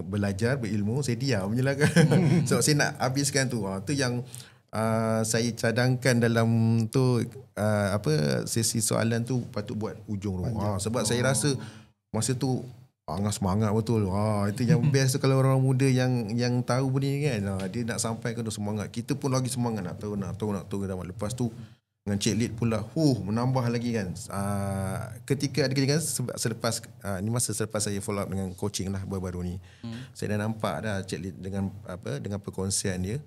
Speaker 1: belajar, berilmu, saya diam je lah kan. So saya nak habiskan tu. Tu yang saya cadangkan dalam tu sesi soalan tu patut buat ujung tu. Sebab saya rasa masa tu semangat betul. Itu yang best tu kalau orang muda yang tahu benda ni kan. Dia nak sampaikan tu semangat. Kita pun lagi semangat nak tahu. Lepas tu dengan Cik Lid pula menambah lagi kan. Ketika ada kejadian selepas ni masa selepas saya follow up dengan coaching lah baru-baru ni. Saya dah nampak dah Cik Lid dengan perkongsian dia.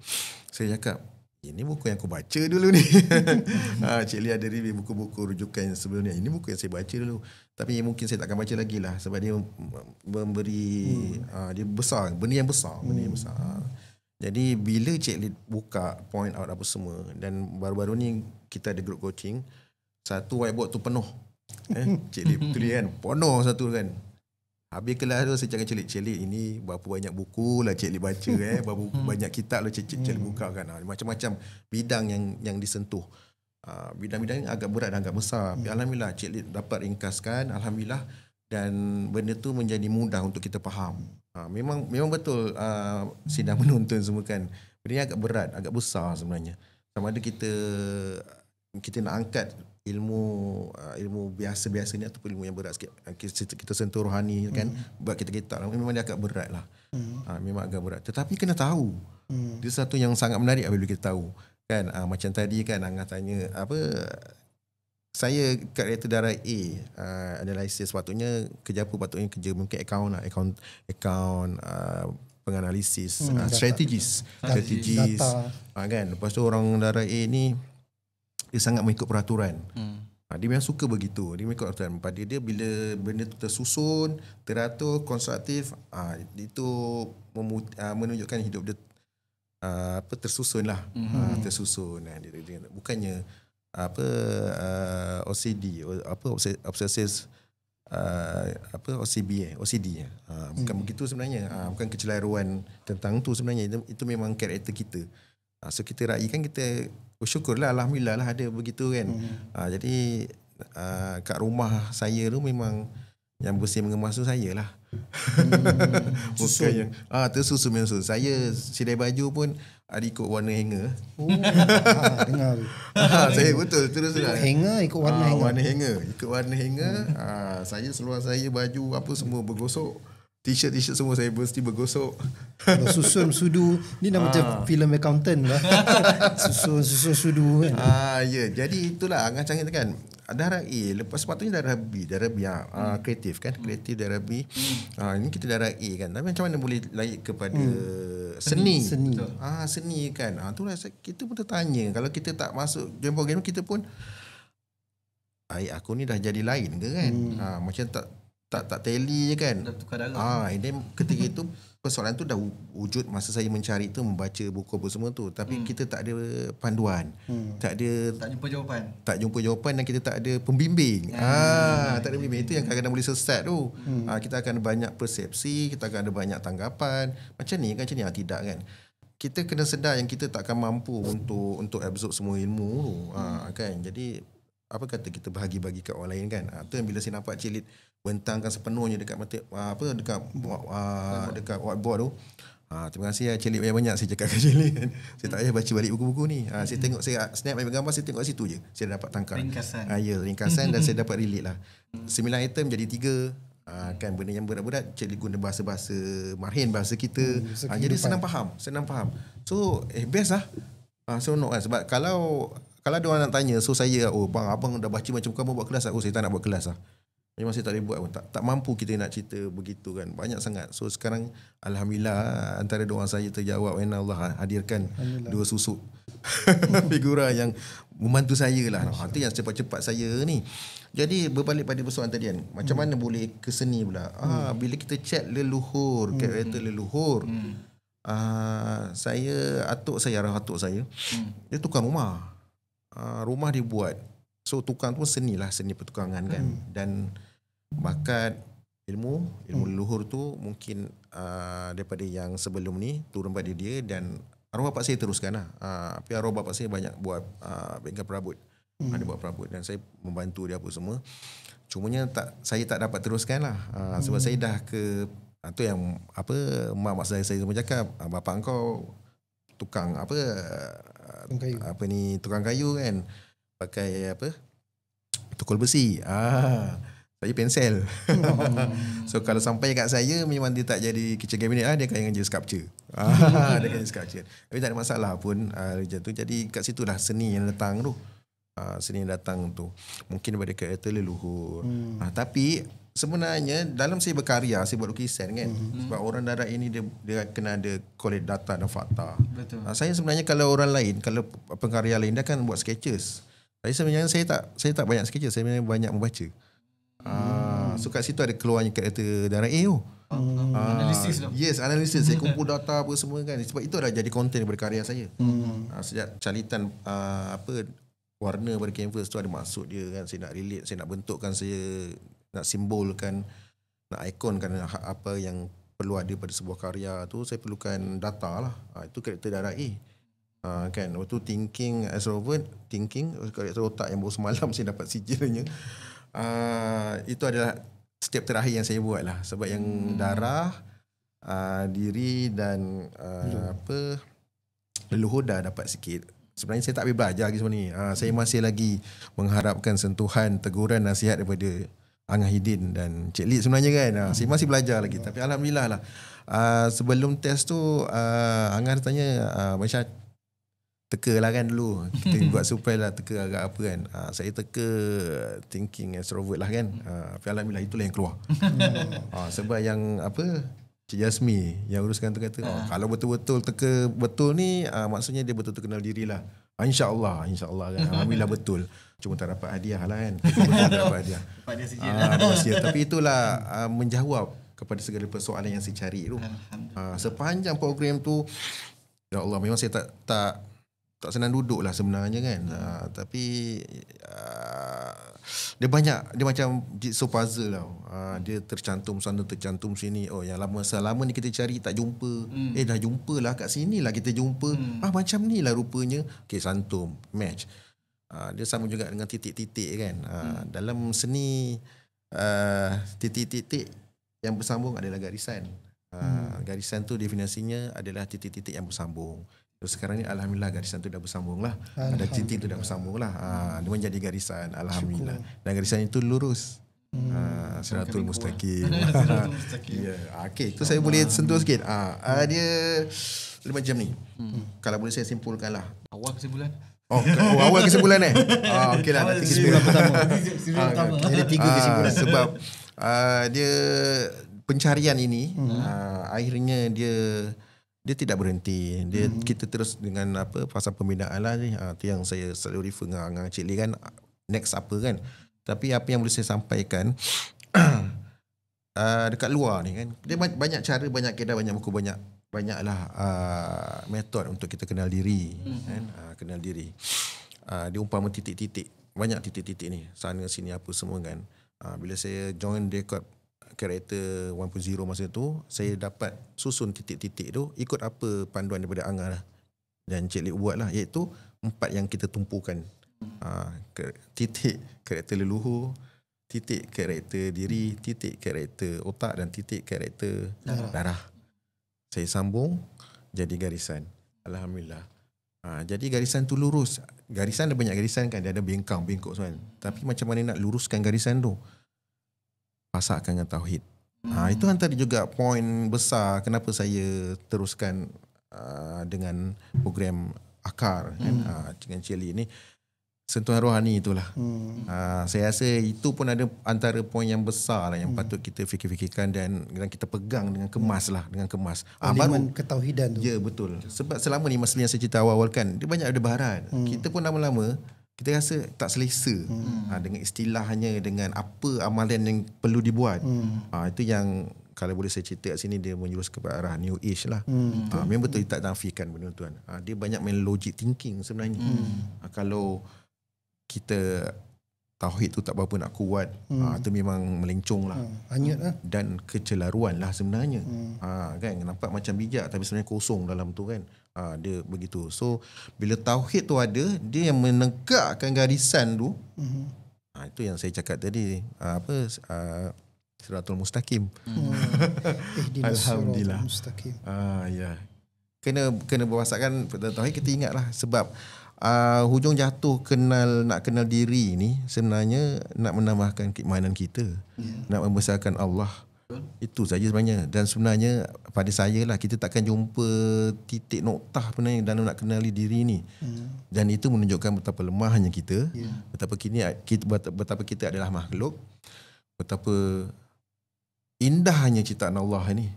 Speaker 1: Saya cakap, ini buku yang aku baca dulu ni. Cik Lid ada review buku-buku rujukan sebelum ni. Ini buku yang saya baca dulu. Tapi mungkin saya tak akan baca lagi lah sebab dia memberi dia besar, benda yang besar. Jadi bila Cik Lid buka point out apa semua, dan baru-baru ni kita ada group coaching, satu whiteboard tu penuh. Cik Lid tulis kan, penuh satu kan. Habis kelas tu saya cakap Cik Lid, ini berapa banyak buku lah Cik Lid baca berapa banyak kitab lah Cik Lid buka kan. Macam-macam bidang yang disentuh. Bidang-bidang agak berat dan agak besar. Alhamdulillah Cik Lid dapat ringkaskan, alhamdulillah, dan benda tu menjadi mudah untuk kita faham. Memang betul sidang menonton semua kan. Benda ni agak berat, agak besar sebenarnya. Sama ada kita nak angkat ilmu biasa-biasa ni ataupun ilmu yang berat sikit. Kita sentuh rohani kan, buat kita memang dia agak berat lah. Memang agak berat. Tetapi kena tahu. Dia satu yang sangat menarik apabila kita tahu. Kan macam tadi kan Angah tanya saya kat kereta darah A, analisis patutnya kerja apa, patutnya kerja mungkin account penganalisis, strategis kan. Lepas tu orang darah A ni dia sangat mengikut peraturan. Dia memang suka begitu. Dia mengikut peraturan. Pada dia bila benda tu tersusun, teratur, konstruktif, itu menunjukkan hidup dia tersusun lah. Tersusun. Dia bukannya OCD, obsessive OCD. Bukan begitu sebenarnya. Bukan kecelaruan tentang tu sebenarnya. Itu memang karakter kita. So kita raikan, kita bersyukurlah, alhamdulillah lah ada begitu kan. Jadi kat rumah saya tu memang yang bersih mengemas tu saya lah. Bukannya tersusun memang susun. Saya sidai baju pun ada ikut warna hanger.
Speaker 3: Dengar.
Speaker 1: Saya betul terus
Speaker 3: hanger ikut warna hanger.
Speaker 1: Ikut warna hanger. Saya seluar saya, baju apa semua bergosok. T-shirt semua saya mesti bergosok.
Speaker 3: Susun sudu. Ni dah macam filem accountant lah. Susun sudu kan.
Speaker 1: Ya. Jadi itulah Angah cakap kan. Darah A, lepas sepatutnya darah B kreatif kan, kreatif darah B. Ini kita darah A kan. Tapi macam mana boleh layak kepada seni. Seni kan. Itulah kita pun tertanya. Kalau kita tak masuk join program, kita pun aku ni dah jadi lain ke kan. Macam tak tally je kan.
Speaker 2: Dah tukar darah.
Speaker 1: Then ketika itu persoalan tu dah wujud masa saya mencari tu, membaca buku apa semua tu, tapi kita tak ada panduan. Tak jumpa jawapan dan kita tak ada pembimbing. Tak ada pembimbing. Itu yang kadang-kadang boleh sesat tu. Kita akan banyak persepsi, kita akan ada banyak tanggapan. Macam ni tidak kan. Kita kena sedar yang kita tak akan mampu untuk absorb semua ilmu tu. Kan. Jadi apa kata kita bahagi-bagi kat orang lain kan. Tu yang bila saya nampak Cik Lid bentangkan sepenuhnya dekat dekat whiteboard tu. Terima kasih Cik Lid banyak-banyak saya cakap kat Cik Lid. Saya tak payah baca balik buku-buku ni. Saya tengok, saya snap ambil gambar, saya tengok situ je. Saya dapat tangkap ringkasan dan saya dapat relate lah. 9 item jadi 3. Kan benda yang berat-berat Cik Lid guna bahasa-bahasa marhin, bahasa kita. Jadi senang faham. So best lah. Seronok kan. Sebab kalau ada orang nak tanya, so saya bang abang dah baca macam kamu buat kelas, saya tak nak buat kelas lah. Memang saya tak boleh buat pun. Tak mampu kita nak cerita begitu kan. Banyak sangat. So sekarang alhamdulillah antara doa saya terjawab. Allah hadirkan 2 susuk figura yang membantu saya lah. Itu yang cepat-cepat saya ni. Jadi berbalik pada persoalan tadi kan. Macam mana boleh ke seni pula. Bila kita chat leluhur, karakter leluhur. Atuk saya dia tukang rumah. Rumah dia buat. So tukang tu seni lah, seni pertukangan kan. Dan bakat ilmu leluhur tu mungkin daripada yang sebelum ni turun pada dia, dan arwah bapak saya teruskan lah. Tapi arwah bapak saya banyak buat bengkel perabot. Ada buat perabot dan saya membantu dia apa semua. Cumanya saya tak dapat teruskan lah. Sebab saya dah ke tu yang mak saya semua cakap, bapak engkau tukang tukang kayu kan, pakai apa, tukul besi. Saya pensel. So kalau sampai kat saya memang dia tak jadi kitchen cabinet dia akan jadi sculpture. Dia akan jadi sculpture. Tapi tak ada masalah pun macam tu. Jadi kat situ dah seni yang datang tu. Seni yang datang tu mungkin daripada karakter leluhur. Tapi sebenarnya dalam saya berkarya, saya buat lukisan kan. Sebab orang darat ini dia kena ada collect data dan fakta.
Speaker 2: Betul.
Speaker 1: Saya sebenarnya kalau orang lain, kalau pengkarya lain dia akan buat sketches. Tapi sebenarnya saya tak banyak sketches, saya sebenarnya banyak membaca. So kat situ ada keluarnya karakter darah A tu.
Speaker 2: Analisis tu.
Speaker 1: Yes, analisis. Saya kumpul data apa semua kan. Sebab itu dah jadi konten berkarya saya. Sejak calitan warna pada canvas tu ada maksud dia kan. Saya nak relate, saya nak bentukkan, saya nak simbolkan, nak ikonkan apa yang perlu ada pada sebuah karya tu. Saya perlukan data lah. Itu karakter darah A. Kan waktu thinking extrovert, karakter otak yang baru semalam saya dapat sijilnya. Itu adalah step terakhir yang saya buat lah. Sebab yang darah, diri dan leluhur dah dapat sikit. Sebenarnya saya tak boleh belajar lagi sebenarnya. Saya masih lagi mengharapkan sentuhan, teguran, nasihat daripada Angah Hidin dan Cik Lid sebenarnya kan. Saya masih belajar lagi. Tapi Alhamdulillah lah. Sebelum test tu Angah tanya macam teka lah kan dulu. Kita buat surprise lah, teka agak apa kan. Saya teka thinking extrovert lah kan. Tapi Alhamdulillah itulah yang keluar. Sebab yang Cik Jasmi yang uruskan tu kata kalau betul-betul teka betul ni maksudnya dia betul-betul kenal diri lah. InsyaAllah kan. Alhamdulillah betul. Cuma tak dapat hadiah lah kan. Betul tak dapat hadiah. Tapi itulah menjawab kepada segala persoalan yang saya cari tu. Sepanjang program tu, ya Allah, memang saya tak senang duduk lah sebenarnya kan. Tapi dia macam jigsaw puzzle tau. Dia tercantum sana, tercantum sini. Oh, yang selama ni kita cari tak jumpa. Dah jumpa lah kat sini lah kita jumpa. Macam ni lah rupanya. Okay, santum, match. Dia sama juga dengan titik-titik kan. Dalam seni titik-titik yang bersambung adalah garisan. Garisan tu definisinya adalah titik-titik yang bersambung. Terus sekarang ni Alhamdulillah garisan tu dah bersambung lah. Ada titik tu dah bersambung lah. Dia menjadi garisan. Alhamdulillah. Dan garisan itu lurus. Siratul Mustaqim. Okay, tu saya boleh sentuh sikit. Dia macam ni. Kalau boleh saya simpulkan lah.
Speaker 2: Awal kesimpulan.
Speaker 1: Awal kesimpulan okey lah. Nanti kesimpulan pertama.
Speaker 3: Ada 3 kesimpulan.
Speaker 1: Sebab dia pencarian ini akhirnya dia tidak berhenti. Kita terus dengan pasal pembinaan lah ni. Itu yang saya selalu refer dengan Cik Lee kan. Next apa kan. Tapi apa yang boleh saya sampaikan dekat luar ni kan. Dia banyak cara, banyak keadaan, banyak buku, banyaklah metod untuk kita kenal diri kan. Kenal diri. Dia umpama titik-titik. Banyak titik-titik ni. Sana sini apa semua kan. Bila saya join record karakter 1.0 masa tu, saya dapat susun titik-titik tu ikut apa panduan daripada Angah lah. Dan Cik Lik buat lah, iaitu 4 yang kita tumpukan. Titik karakter leluhur, titik karakter diri, titik karakter otak dan titik karakter darah. Saya sambung jadi garisan. Alhamdulillah. Jadi garisan tu lurus. Garisan ada banyak garisan kan, dia ada bengkang, bengkok kan. Tapi macam mana nak luruskan garisan tu? Pasakkan dengan tauhid. Itu antara juga poin besar kenapa saya teruskan dengan program Akar kan, dengan Cik Lee ni. Sentuhan rohani itulah. Saya rasa itu pun ada antara poin yang besar lah yang patut kita fikir-fikirkan dan kita pegang dengan kemas lah, dengan kemas.
Speaker 3: Elemen ketauhidan tu.
Speaker 1: Ya, betul. Sebab selama ni masalah yang saya cerita awal-awal kan, dia banyak ada baharan. Kita pun lama-lama kita rasa tak selesa dengan istilahnya, dengan apa amalan yang perlu dibuat. Itu yang kalau boleh saya cerita kat sini, dia menjurus kepada arah New Age lah. Memang betul, tak nafikan benda tuan. Dia banyak main logic thinking sebenarnya. Kalau kita tauhid tu tak berapa nak kuat, itu memang melencong lah.
Speaker 3: Hanyut lah.
Speaker 1: Dan kecelaruan lah sebenarnya. Kan nampak macam bijak tapi sebenarnya kosong dalam tu kan. Dia begitu. So bila tauhid tu ada, dia yang menegakkan garisan tu. Itu yang saya cakap tadi, Siratul Mustaqim.
Speaker 3: Alhamdulillah.
Speaker 1: Ya. kena berwasakan tauhid, kita ingatlah sebab hujung jatuh nak kenal diri ni sebenarnya nak menambahkan keimanan kita, nak membesarkan Allah. Itu saja sebenarnya. Dan sebenarnya pada saya lah, kita takkan jumpa titik noktah sebenarnya dalam nak kenali diri ni. Dan itu menunjukkan betapa lemahnya kita, betapa kita adalah makhluk, betapa indahnya ciptaan Allah ni.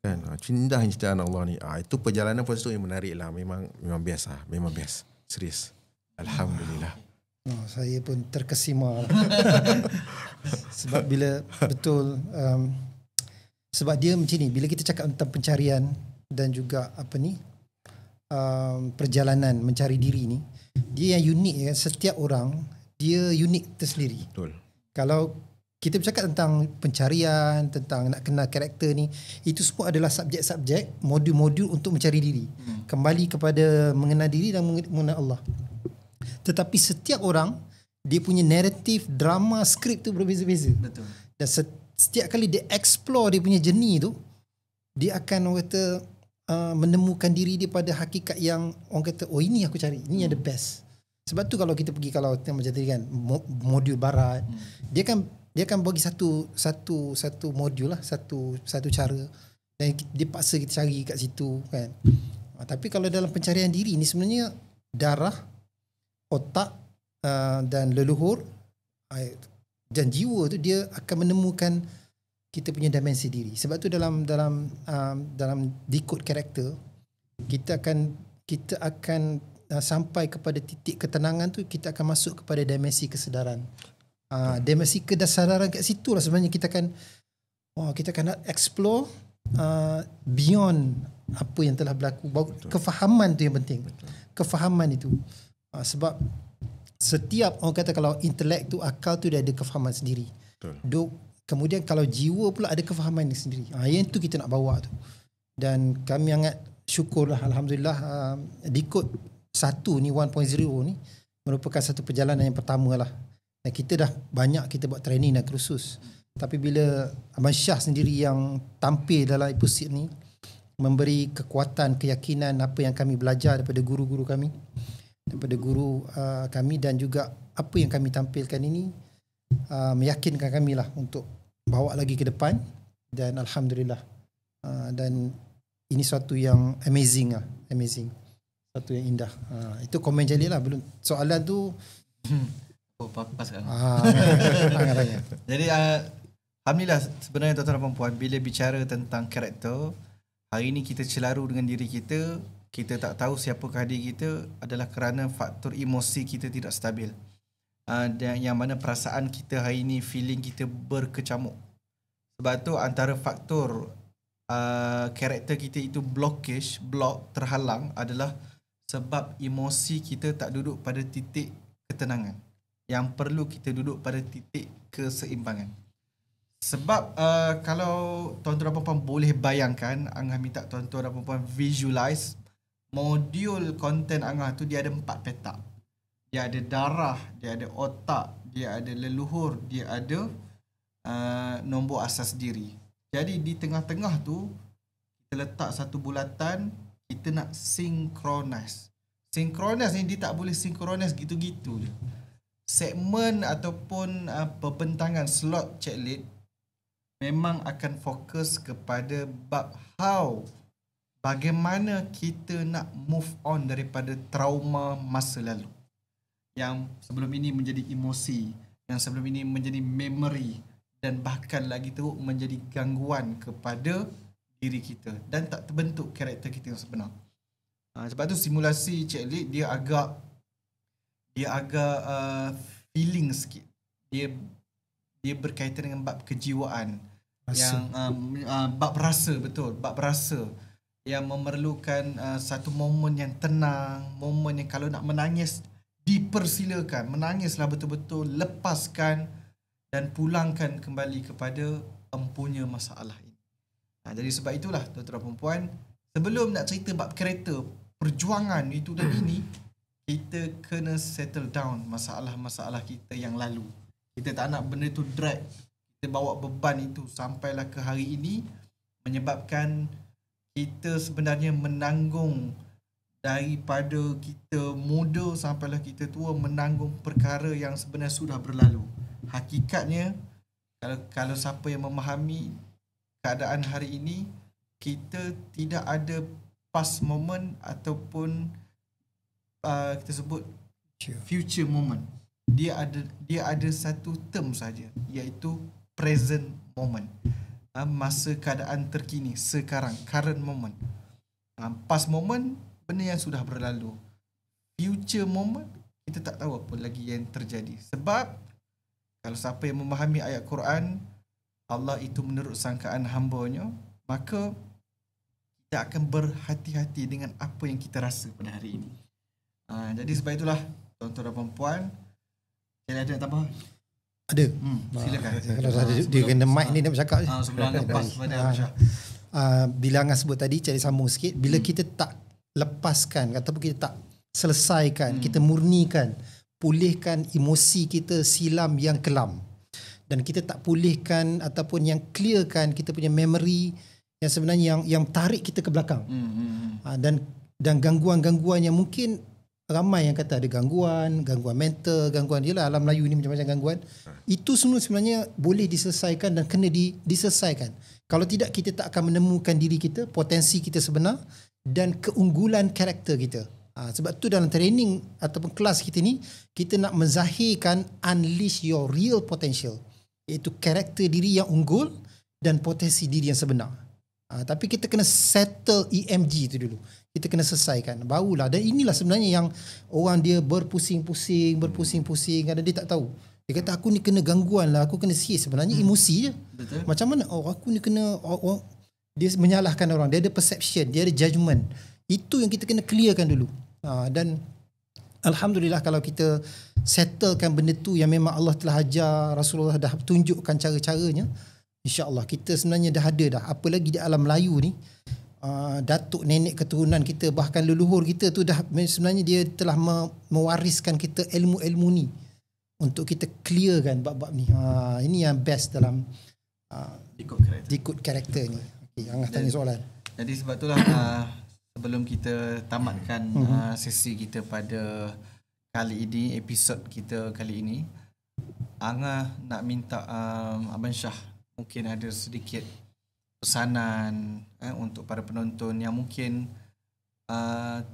Speaker 1: Kan, indahnya ciptaan Allah ni. Itu perjalanan proses yang menarik lah. Memang best lah. Memang best. Serius. Alhamdulillah.
Speaker 3: Saya pun terkesima sebab bila betul sebab dia macam ni, bila kita cakap tentang pencarian dan juga perjalanan mencari diri ni, dia yang unik ya. Setiap orang dia unik tersendiri.
Speaker 1: Betul.
Speaker 3: Kalau kita bercakap tentang pencarian, tentang nak kenal karakter ni, itu semua adalah subjek-subjek, modul-modul untuk mencari diri. Kembali kepada mengenal diri dan mengenal Allah. Tetapi setiap orang, dia punya naratif, drama, skrip tu berbeza-beza.
Speaker 2: Betul.
Speaker 3: Dan setiap kali dia explore dia punya journey tu, dia akan orang kata menemukan diri dia pada hakikat yang orang kata, oh ini aku cari, ini yang the best. Sebab tu kalau kita pergi, kalau macam tadi kan, modul barat, dia akan bagi satu modul lah, satu cara, dan dia paksa kita cari kat situ kan. Tapi kalau dalam pencarian diri ni sebenarnya darah, otak dan leluhur dan jiwa tu dia akan menemukan kita punya dimensi diri. Sebab tu dalam decode karakter kita akan sampai kepada titik ketenangan tu, kita akan masuk kepada dimensi kesedaran. Dimensi kesedaran kat situ lah sebenarnya kita akan nak explore beyond apa yang telah berlaku. Kefahaman tu yang penting. Kefahaman itu. Sebab setiap orang kata kalau intelek tu, akal tu dia ada kefahaman sendiri. Kemudian kalau jiwa pula ada kefahaman sendiri. Yang tu kita nak bawa tu. Dan kami sangat syukurlah, alhamdulillah, decode 1 ni 1.0 ni merupakan satu perjalanan yang pertama lah. Dan kita dah banyak kita buat training dan kursus. Tapi bila Abang Syah sendiri yang tampil dalam episod ni, memberi kekuatan, keyakinan apa yang kami belajar daripada guru-guru kami, daripada guru kami, dan juga apa yang kami tampilkan ini meyakinkan kami lah untuk bawa lagi ke depan. Dan alhamdulillah, dan ini suatu yang amazing lah, satu yang indah. Itu komen Jalil lah. Belum soalan tu
Speaker 2: pas kan.
Speaker 3: Tanya.
Speaker 2: Jadi alhamdulillah, sebenarnya tuan-tuan dan puan, bila bicara tentang karakter, hari ini kita celaru dengan diri kita. Kita tak tahu siapakah diri kita adalah kerana faktor emosi kita tidak stabil. Dan yang mana perasaan kita hari ini, feeling kita berkecamuk. Sebab tu antara faktor karakter kita itu block, terhalang adalah sebab emosi kita tak duduk pada titik ketenangan. Yang perlu kita duduk pada titik keseimbangan. Sebab kalau tuan-tuan dan puan boleh bayangkan, Angah minta tuan-tuan dan puan visualize modul konten Angah tu, dia ada 4 petak. Dia ada darah, dia ada otak, dia ada leluhur, dia ada nombor asas diri. Jadi di tengah-tengah tu kita letak satu bulatan, kita nak synchronize. Synchronize ni dia tak boleh synchronize gitu-gitu je. Segmen ataupun perbentangan slot checklist memang akan fokus kepada bab bagaimana kita nak move on daripada trauma masa lalu. Yang sebelum ini menjadi emosi, yang sebelum ini menjadi memory, dan bahkan lagi teruk menjadi gangguan kepada diri kita dan tak terbentuk karakter kita yang sebenar. Sebab tu simulasi checklist dia agak feeling sikit. Dia berkaitan dengan bab kejiwaan, yang bab rasa, betul, bab rasa, yang memerlukan satu momen yang tenang, momen yang kalau nak menangis dipersilakan, menangislah betul-betul, lepaskan dan pulangkan kembali kepada empunya masalah ini. Jadi sebab itulah tuan-tuan dan puan, sebelum nak cerita bab karakter, perjuangan itu dan ini, kita kena settle down masalah-masalah kita yang lalu. Kita tak nak benda itu drag, kita bawa beban itu sampailah ke hari ini, menyebabkan kita sebenarnya menanggung daripada kita muda sampailah kita tua, menanggung perkara yang sebenarnya sudah berlalu. Hakikatnya kalau siapa yang memahami keadaan hari ini, kita tidak ada past moment ataupun kita sebut future moment. Dia ada satu term saja, iaitu present moment. Masa keadaan terkini, sekarang, current moment. Past moment, benda yang sudah berlalu. Future moment, kita tak tahu apa lagi yang terjadi. Sebab kalau siapa yang memahami ayat Quran, Allah itu menurut sangkaan hamba-Nya, maka kita akan berhati-hati dengan apa yang kita rasa pada hari ini. Jadi sebab itulah, tuan-tuan dan puan-puan, ada nak tambah?
Speaker 3: Ada.
Speaker 2: Silakan.
Speaker 3: Kalau dia kena mic ni dia bercakap je.
Speaker 2: Sebelum lepas pada Aisyah.
Speaker 3: Bila Angah sebut tadi, cari sambung sikit, bila kita tak lepaskan ataupun kita tak selesaikan, kita murnikan, pulihkan emosi kita silam yang kelam, dan kita tak pulihkan ataupun yang clearkan kita punya memory yang sebenarnya yang tarik kita ke belakang. Dan gangguan-gangguan yang mungkin ramai yang kata ada gangguan mental, gangguan dia lah, alam Melayu ni macam-macam gangguan. Itu semua sebenarnya boleh diselesaikan dan kena diselesaikan. Kalau tidak, kita tak akan menemukan diri kita, potensi kita sebenar dan keunggulan karakter kita. Sebab tu dalam training ataupun kelas kita ni, kita nak menzahirkan unleash your real potential, iaitu karakter diri yang unggul dan potensi diri yang sebenar. Tapi kita kena settle EMG tu dulu. Kita kena selesaikan. Barulah. Dan inilah sebenarnya yang orang dia berpusing-pusing kadang dia tak tahu. Dia kata aku ni kena gangguan lah, aku kena sihir. Sebenarnya emosi je. Betul. Macam mana? Aku ni kena... dia menyalahkan orang. Dia ada perception, dia ada judgement. Itu yang kita kena clearkan dulu. Dan alhamdulillah kalau kita settlekan benda tu yang memang Allah telah ajar, Rasulullah dah tunjukkan cara-caranya, InsyaAllah kita sebenarnya dah ada dah. Apa lagi di alam Melayu ni, datuk nenek keturunan kita, bahkan leluhur kita tu dah sebenarnya dia telah mewariskan kita ilmu-ilmu ni untuk kita clearkan bab-bab ni. Ini yang best dalam ikut karakter ni. Okay, Angah tanya soalan.
Speaker 2: Jadi sebab itulah sebelum kita tamatkan sesi kita pada kali ini, episod kita kali ini, Angah nak minta Abang Syah mungkin ada sedikit pesanan untuk para penonton yang mungkin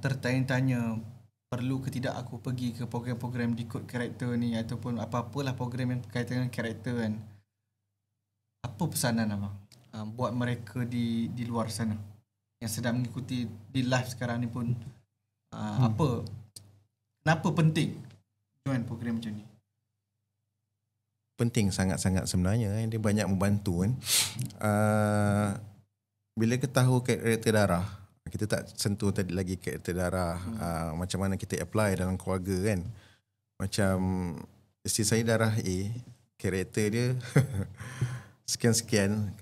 Speaker 2: tertanya-tanya, perlu ke tidak aku pergi ke program-program Decode Karakter ni ataupun apa-apalah program yang berkaitan dengan karakter kan. Apa pesanan abang buat mereka di luar sana yang sedang mengikuti di live sekarang ni pun, kenapa penting join program macam ni?
Speaker 1: Penting sangat-sangat sebenarnya. Dia banyak membantu kan. Bila kita tahu karakter darah, kita tak sentuh tadi lagi karakter darah, macam mana kita apply dalam keluarga kan. Macam isteri saya darah A, karakter dia sekian-sekian,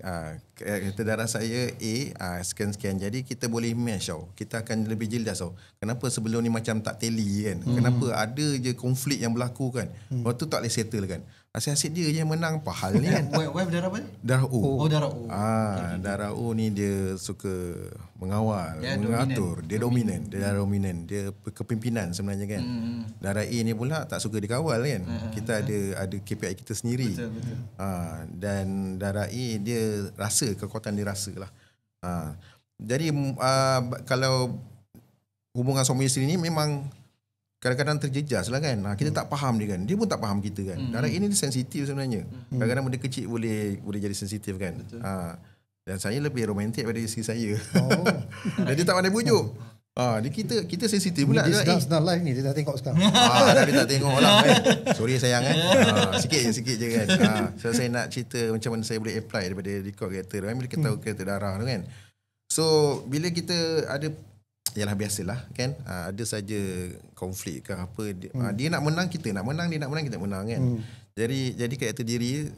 Speaker 1: karakter darah saya A, sekian-sekian. Jadi kita boleh match tau. Kita akan lebih jelas tau. Kenapa sebelum ni macam tak tally kan. Kenapa ada je konflik yang berlaku kan. Waktu tu tak boleh settle kan. Asyik-asyik dia je menang apa hal ni kan.
Speaker 2: Wife darah apa?
Speaker 1: Darah O.
Speaker 2: Oh, darah O.
Speaker 1: Darah O ni dia suka mengawal,
Speaker 2: dia
Speaker 1: mengatur.
Speaker 2: dominan.
Speaker 1: Dia dominan. Dia darah dominan. Dia kepimpinan sebenarnya kan. Darah A ni pula tak suka dikawal kan. Kita ada KPI kita sendiri.
Speaker 2: Betul.
Speaker 1: Dan darah A dia rasa, kekuatan dia rasa lah. Jadi kalau hubungan suami isteri ni memang kadang-kadang terjejas lah kan. Kita tak faham dia kan. Dia pun tak faham kita kan. Darah ini dia sensitif sebenarnya. Kadang-kadang benda kecil boleh jadi sensitif kan. Dan saya lebih romantik daripada isteri saya. Dan dia tak pandai bujuk. Kita sensitif pula.
Speaker 3: Dia sedang live ni, dia dah tengok sekarang.
Speaker 1: Dia tak tengok lah kan. Sorry sayang kan. Sikit je kan. So saya nak cerita macam mana saya boleh apply daripada record karakter. Bila kita tahu karakter darah tu kan. So bila kita ada, yalah biasalah kan, ada saja konflik ke apa, dia nak menang, kita nak menang, dia nak menang, kita menang kan. Jadi karakter diri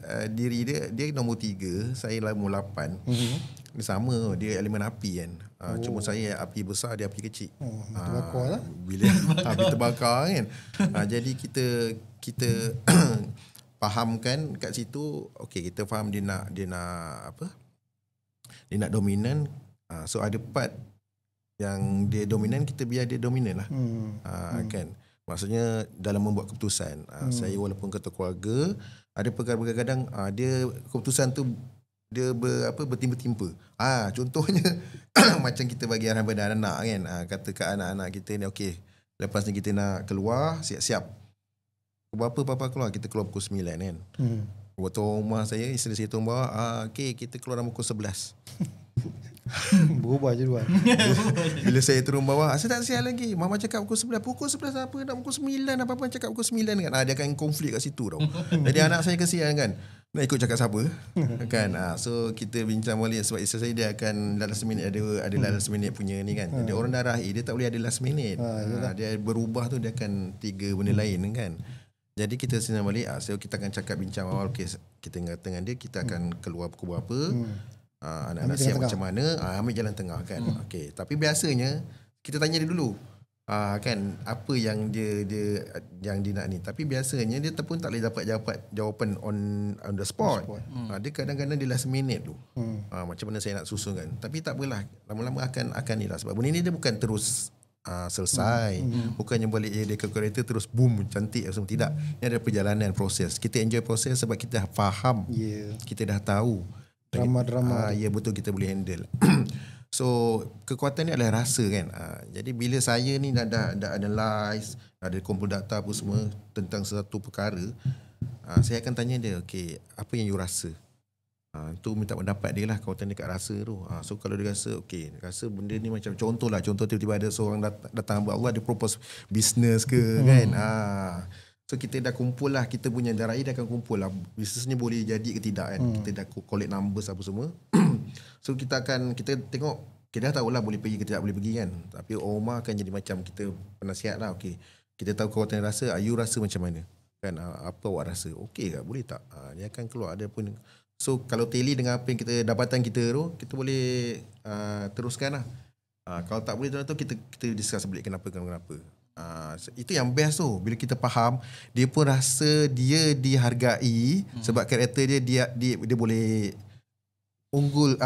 Speaker 1: dia nombor 3, saya nombor 8. Dia sama, dia elemen api kan. Cuma saya api besar, dia api kecil.
Speaker 3: Terbakar lah.
Speaker 1: Bila api terbakar kan. Jadi kita fahamkan kat situ. Okey, kita faham dia nak apa? Dia nak dominan. So ada part yang dia dominan, kita biar dia dominan lah. Kan. Maksudnya dalam membuat keputusan. Saya walaupun ketua keluarga, ada perkara-perkara kadang dia keputusan tu dia bertimpa-timpa. Contohnya macam kita bagi arahan pada anak kan. Kata kat anak-anak kita ni, okey, lepas ni kita nak keluar, siap-siap. Berapa papa keluar? Kita keluar pukul 9 kan. Waktu rumah saya, isteri saya turun bawah, okey, kita keluar dalam pukul 11.
Speaker 3: Berubah je duluan.
Speaker 1: Bila saya turun bawah, saya tak siap lagi. Mama cakap pukul 11. Pukul 11 apa? Nak pukul 9. Apa-apa cakap pukul 9 kan. Dia akan konflik kat situ tau. Jadi anak saya kesian kan. Nak ikut cakap siapa? Kan. So kita bincang balik sebab isteri saya dia akan last minute ada last minute punya ni kan. Jadi orang darah dia tak boleh ada last minute. Dia berubah tu dia akan 3 benda lain kan. Jadi kita senang balik. So kita akan cakap bincang awal. Okay, kita dengan dia kita akan keluar pukul berapa. Anak-anak siap macam mana, ambil jalan tengah kan. Okey, tapi biasanya kita tanya dia dulu. Kan apa yang dia nak ni. Tapi biasanya dia pun tak boleh dapat jawapan on the spot. Dia kadang-kadang dia last minute tu. Macam mana saya nak susun kan. Tapi tak apalah, lama-lama akan ni lah. Sebab benda ni dia bukan terus selesai. Bukannya balik dia ke kereta terus boom cantik semua, tidak. Ini ada perjalanan proses. Kita enjoy proses sebab kita dah faham. Kita dah tahu drama-drama. Ya betul, kita boleh handle. So kekuatan ni adalah rasa kan. Jadi bila saya ni dah analyse, ada kumpul data apa semua tentang satu perkara, saya akan tanya dia, okay, apa yang you rasa? Tu minta pendapat dia lah, kekuatan dia kat rasa tu. So kalau dia rasa, okay, rasa benda ni macam contoh tiba-tiba ada seorang datang hamba Allah, dia propose business ke kan. So kita dah kumpul lah, kita punya darai dah akan kumpul lah, bisnes ni boleh jadi ke tidak kan. Kita dah collect numbers apa semua. So kita tengok, kita dah tahulah boleh pergi ke tidak boleh pergi kan. Tapi Omar akan jadi macam kita penasihat lah. Okay, kita tahu kekuatan rasa, you rasa macam mana kan, apa awak rasa, okay tak, boleh tak, dia akan keluar ada pun. So kalau tally dengan apa yang kita dapatan kita tu, kita boleh teruskan lah. Kalau tak boleh tu kita discuss balik kenapa. Itu yang best tu. Bila kita faham, dia pun rasa dia dihargai sebab karakter dia boleh unggul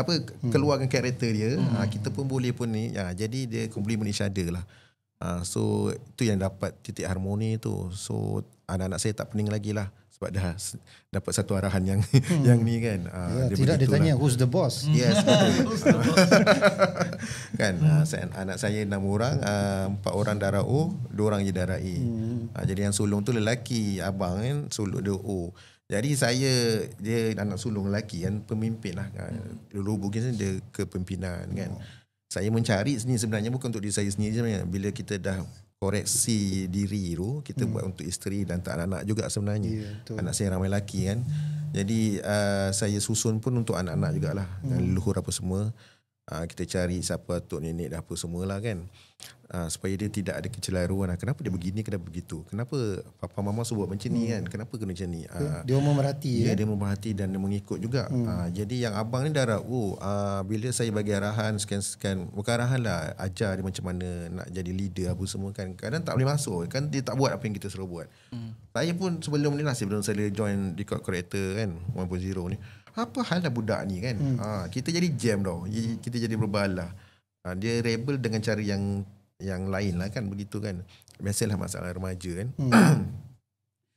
Speaker 1: keluarkan karakter dia. Kita pun boleh pun ni. Jadi dia complement each other lah. So itu yang dapat titik harmoni tu. So anak-anak saya tak pening lagi lah sebab dah dapat satu arahan yang yang ni kan.
Speaker 3: Tidak dia tanya who's the boss.
Speaker 1: Yes. Kan anak saya 6 orang, 4 orang darah O, 2 orang je darah E. Jadi yang sulung tu lelaki, abang kan sulung dia O. Jadi dia anak sulung lelaki kan, pemimpin lah. Dulu mungkin dia kepimpinan kan. Saya mencari sini sebenarnya bukan untuk diri saya sendiri sebenarnya. Bila kita dah koreksi diri tu, kita buat untuk isteri dan tak anak-anak juga sebenarnya. Anak saya ramai lelaki kan. Jadi saya susun pun untuk anak-anak jugalah. Leluhur apa semua. Kita cari siapa atuk nenek dah apa semualah kan. Supaya dia tidak ada kecelaruan. Kenapa dia begini, kenapa begitu? Kenapa papa mama suruh buat macam ni kan? Kenapa kena macam ni?
Speaker 3: Dia memerhati.
Speaker 1: Dia memerhati dan dia mengikut juga. Jadi yang abang ni darah bila saya bagi arahan sekian-sekian, bukan arahan lah, ajar dia macam mana nak jadi leader apa semua kan. Kadang tak boleh masuk kan, dia tak buat apa yang kita suruh buat. Saya pun sebelum ni lah, sebelum saya join di Corrector kan 1.0 ni, apa hal dah budak ni kan. Kita jadi jam tau. Kita jadi berbalah. Dia rebel dengan cara yang lain lah kan, begitu kan. Biasalah masalah remaja kan.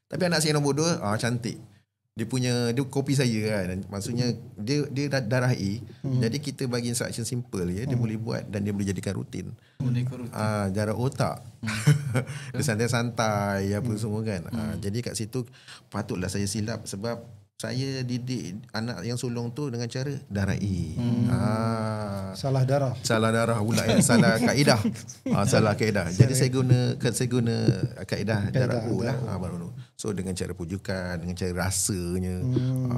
Speaker 1: Tapi anak saya nombor 2 cantik. Dia kopi saya kan. Maksudnya dia darah A. Jadi kita bagi instruction simple dia boleh buat dan dia boleh jadikan rutin. Darah O tak. Dia santai-santai apa semua kan. Jadi kat situ patutlah saya silap sebab saya didik anak yang sulung tu dengan cara darah A.
Speaker 3: Salah darah
Speaker 1: pula ya. Salah kaedah. Salah kaedah. Jadi saya guna kaedah darah O lah. Baru. So dengan cara pujukan, dengan cara rasanya.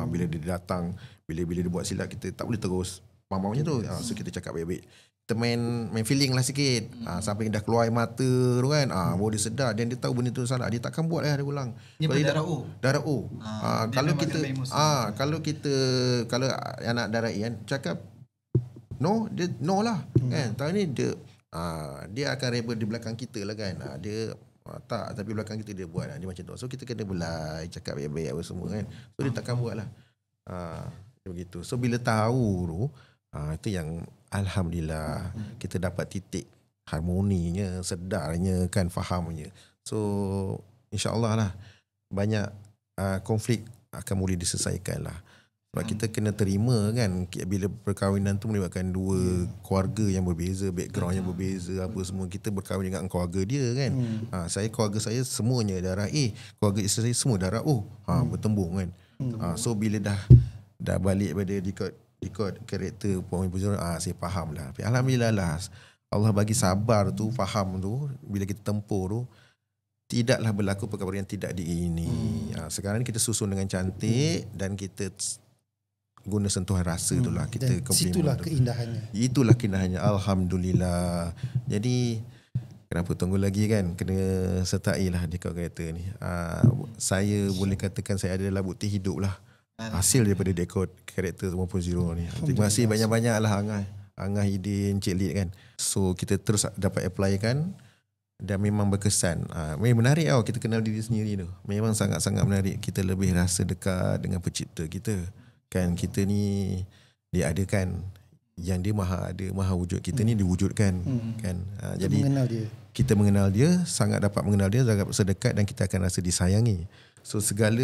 Speaker 1: Bila dia datang, bila dia buat silap, kita tak boleh terus mamaunya tu. So kita cakap baik-baik. Kita main feeling lah sikit. Sampai dah keluar air mata tu kan. Baru dia sedar dan dia tahu benda tu salah. Dia takkan buat lah, dia ulang.
Speaker 2: Dia darah O.
Speaker 1: Darah O. Kalau anak darah A kan cakap no, dia no lah kan. Tahun ni dia akan rebel di belakang kita lah kan. Dia tak, tapi belakang kita dia buat lah. Dia macam tu. So kita kena belai, cakap baik-baik apa semua kan. So dia takkan buat lah. Begitu. So bila tahu tu, itu yang alhamdulillah kita dapat titik harmoninya, sedarnya kan, fahamnya. So insya-Allah lah banyak konflik akan boleh diselesaikan lah. Sebab kita kena terima kan, bila perkahwinan tu melibatkan dua keluarga yang berbeza, background yang berbeza, apa semua, kita berkahwin dengan keluarga dia kan. Saya keluarga saya semuanya darah A, keluarga isteri saya semua darah O. Bertembung kan. So bila dah balik pada ikut karakter Puan Ibu Zura, saya faham lah. Tapi alhamdulillah lah, Allah bagi sabar tu, faham tu, bila kita tempur tu, tidaklah berlaku perkara yang tidak diingini. Sekarang ni kita susun dengan cantik dan kita guna sentuhan rasa tu lah. Kita
Speaker 3: situlah keindahannya.
Speaker 1: Itulah keindahannya. Alhamdulillah. Jadi kenapa tunggu lagi kan? Kena sertai lah dia kata ni. Saya boleh katakan saya adalah bukti hidup lah. Hasil daripada dekod karakter 1.0 ni. Terima kasih banyak-banyak lah Angah Hidin, Cik Lid kan. So kita terus dapat apply kan. Dan memang berkesan. Memang menarik tau kita kenal diri sendiri tu. Memang sangat-sangat menarik. Kita lebih rasa dekat dengan pencipta kita. Kan kita ni diadakan, yang dia maha ada, maha wujud. Kita ni diwujudkan kan. Jadi kita mengenal dia, sangat dapat mengenal dia, sangat sedekat, dan kita akan rasa disayangi. So segala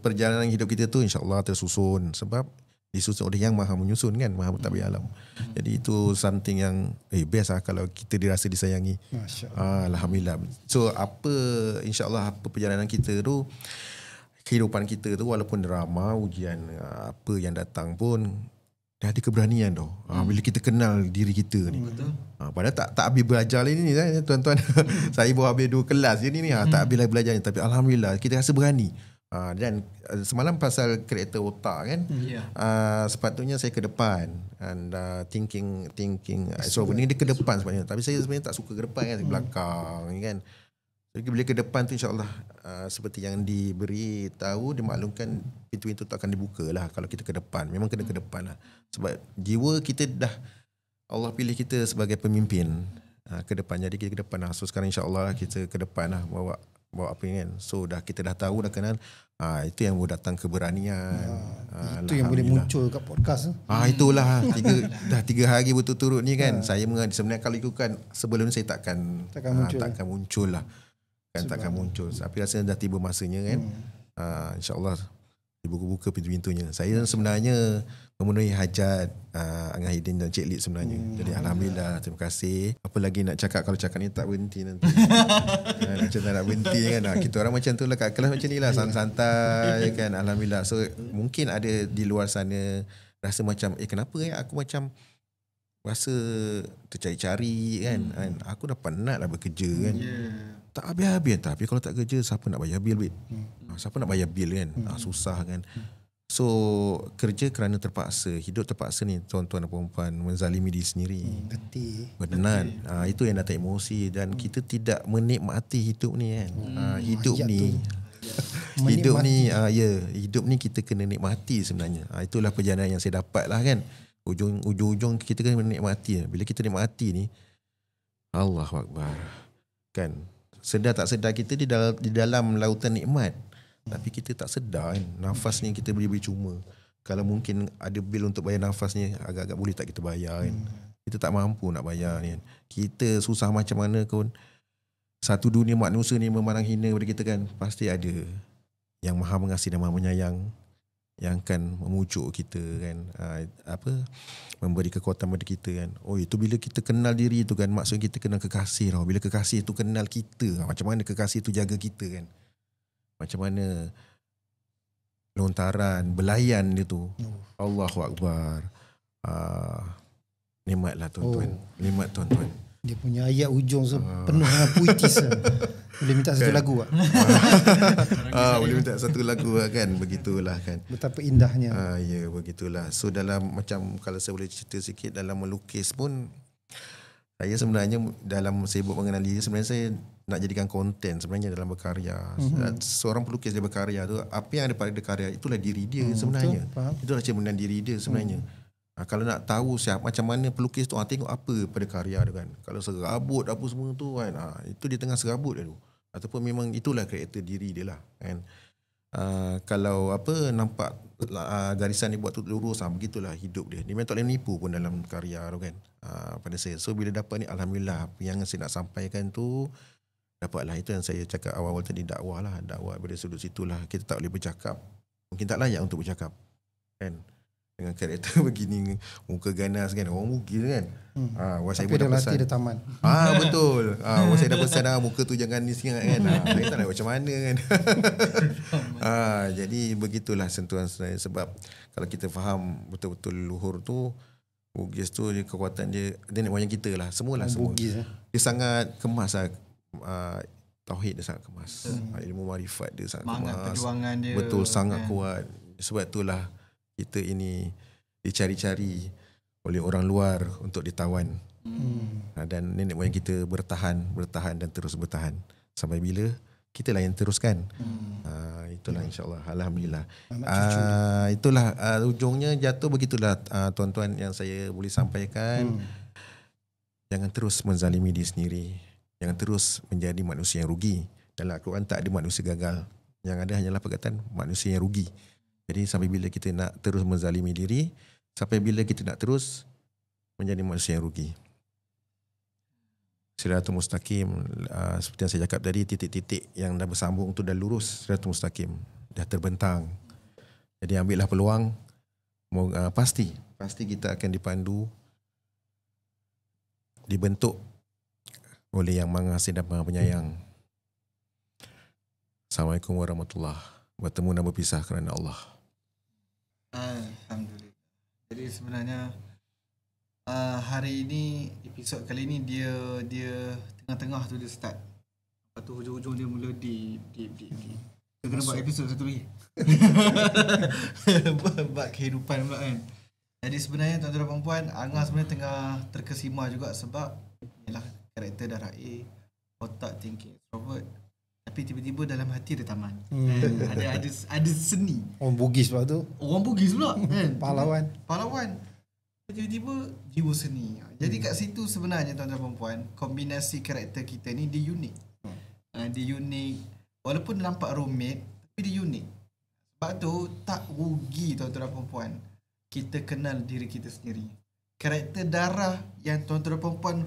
Speaker 1: perjalanan hidup kita tu insya-Allah tersusun, sebab disusun oleh yang maha menyusun kan, maha mentadbir alam. Jadi itu something yang best lah kalau kita dirasa disayangi. Alhamdulillah. So insya-Allah apa perjalanan kita tu, kehidupan kita tu, walaupun drama, ujian apa yang datang pun, dah ada keberanian tau. Bila kita kenal diri kita ni. Padahal tak habis belajar lagi ni tuan-tuan. Saya baru habis 2 kelas je ni. Tak habis lagi belajar ni. Tapi alhamdulillah kita rasa berani. Dan semalam pasal karakter otak kan, sepatutnya saya ke depan, and thinking so benda dia ke depan sebenarnya, tapi saya sebenarnya tak suka ke depan kan, ke belakang kan. Jadi bila ke depan tu insya-Allah seperti yang diberi tahu, dimaklumkan, pintu-pintu tu akan dibuka lah kalau kita ke depan. Memang kena ke depan lah, sebab jiwa kita dah Allah pilih kita sebagai pemimpin ke depan. Jadi kita ke depan lah. So sekarang insya-Allah kita ke depan lah, bawa apa kan. So kita dah tahu, dah kenal. Itu yang boleh datang keberanian.
Speaker 3: Itu yang boleh muncul kat podcast.
Speaker 1: Itulah 3 hari berturut-turut ni kan. Saya sebenarnya kalau ikutkan sebelum ni saya takkan muncul lah. Takkan muncul. Tapi rasanya dah tiba masanya kan. InsyaAllah dibuka-buka pintu-pintunya. Saya sebenarnya memenuhi hajat Angah Hidin dan Cik Lid sebenarnya. Jadi alhamdulillah, terima kasih. Apa lagi nak cakap, kalau cakap ni tak berhenti nanti. Macam tak nak berhenti kan. Kita orang macam tu lah kat kelas macam ni lah, santai kan. Alhamdulillah. So mungkin ada di luar sana rasa macam kenapa aku macam rasa tercari-cari kan. Aku dah penat lah bekerja kan. Tak habis-habis. Tapi kalau tak kerja, siapa nak bayar bil? Siapa nak bayar bil kan? Susah kan. So kerja kerana terpaksa, hidup terpaksa ni tuan-tuan dan puan-puan, menzalimi diri sendiri. Benar. Itu yang datang emosi, dan kita tidak menikmati hidup ni kan. Hidup ni kita kena nikmati sebenarnya. Itulah perjalanan yang saya dapat lah kan. Ujung-ujung kita kena menikmati. Bila kita nikmati ni, Allahu Akbar kan. Sedar tak sedar kita di dalam lautan nikmat. Tapi kita tak sedar kan, nafas ni kita beri cuma. Kalau mungkin ada bil untuk bayar nafas ni, agak-agak boleh tak kita bayar kan. Kita tak mampu nak bayar ni kan. Kita susah macam mana pun, satu dunia manusia ni memandang hina pada kita kan, pasti ada yang maha mengasihi dan maha menyayang, yang akan memujuk kita kan, memberi kekuatan pada kita kan. Itu bila kita kenal diri tu kan, maksudnya kita kenal kekasih tau. Bila kekasih tu kenal kita, macam mana kekasih tu jaga kita kan. Macam mana lontaran, belayan dia tu. Allahu Akbar. Nikmatlah tuan-tuan. Nikmat tuan-tuan.
Speaker 3: Dia punya ayat ujung penuh dengan puitis. Boleh minta satu lagu tak?
Speaker 1: Boleh minta satu lagu kan. Begitulah kan.
Speaker 3: Betapa indahnya.
Speaker 1: Ya, begitulah. So dalam macam, kalau saya boleh cerita sikit, dalam melukis pun, saya sebenarnya dalam sibuk mengenal diri, sebenarnya saya nak jadikan konten sebenarnya dalam berkarya. Seorang pelukis dia berkarya tu, apa yang ada pada karya itulah diri dia sebenarnya. Itulah cerminan diri dia sebenarnya. Kalau nak tahu macam mana pelukis tu, tengok apa pada karya dia kan. Kalau serabut apa semua tu kan, itu dia tengah serabut dia tu. Ataupun memang itulah karakter diri dia lah kan. Kalau nampak garisan dia buat tu lurus, begitulah hidup dia. Dia memang tak boleh menipu pun dalam karya tu kan. Pada saya. So bila dapat ni, alhamdulillah, apa yang saya nak sampaikan tu dapatlah. Itu yang saya cakap awal-awal tadi, dakwah lah. Dakwah dari sudut situlah. Kita tak boleh bercakap, mungkin tak layak untuk bercakap kan, dengan karakter begini, muka ganas kan, orang bugis kan. Saya
Speaker 3: Tapi
Speaker 1: pun dah
Speaker 3: dah latih
Speaker 1: pesan.
Speaker 3: dah taman.
Speaker 1: Betul. Saya dah pesan muka tu jangan ni sangat kan. Saya tak nak macam mana kan. Jadi begitulah sentuhan saya. Sebab kalau kita faham betul-betul luhur tu, bugis tu dia, kekuatan dia nenek moyang kita lah. Semualah semua.
Speaker 3: Bugis,
Speaker 1: Dia sangat kemas lah. Tauhid dia sangat kemas. Ilmu marifat dia sangat
Speaker 2: Semangat
Speaker 1: kemas.
Speaker 2: perjuangan dia.
Speaker 1: Betul, sangat
Speaker 2: kan.
Speaker 1: kuat. Sebab itulah kita ini dicari-cari oleh orang luar untuk ditawan. Dan nenek moyang kita bertahan dan terus bertahan. Sampai bila? Kita lah yang teruskan. Itulah insyaAllah. Alhamdulillah. Itulah ujungnya jatuh begitulah tuan-tuan yang saya boleh sampaikan. Jangan terus menzalimi diri sendiri. Jangan terus menjadi manusia yang rugi. Dalam Al-Quran tak ada manusia gagal. Yang ada hanyalah perkataan manusia yang rugi. Jadi sampai bila kita nak terus menzalimi diri, sampai bila kita nak terus menjadi manusia yang rugi. Siratul mustaqim, seperti yang saya cakap tadi, titik-titik yang dah bersambung tu dah lurus, siratul mustaqim, dah terbentang. Jadi ambillah peluang, pasti kita akan dipandu, dibentuk oleh Yang Maha Ngasih dan Maha Penyayang. Assalamualaikum warahmatullahi wabarakatuh. Bertemu dan berpisah kerana Allah.
Speaker 2: Alhamdulillah. Jadi sebenarnya hari ini, episod kali ni dia tengah-tengah tu dia start. Lepas tu hujung-hujung dia mula deep. Kita kena buat episod satu lagi. Buat kehidupan pula kan. Jadi sebenarnya tuan-tuan dan puan-puan, Angah sebenarnya tengah terkesima juga sebab yalah, karakter darah A, otak thinking extrovert, tapi tiba-tiba dalam hati dia taman. Ada seni.
Speaker 3: Orang Bugis pula tu.
Speaker 2: Orang Bugis pula kan. Pahlawan. Tiba-tiba jiwa seni. Jadi kat situ sebenarnya tuan-tuan dan puan-puan, kombinasi karakter kita ni dia unik. Dia unik. Walaupun nampak rumit, tapi dia unik. Sebab tu tak rugi tuan-tuan dan puan-puan kita kenal diri kita sendiri. Karakter darah yang tuan-tuan dan puan-puan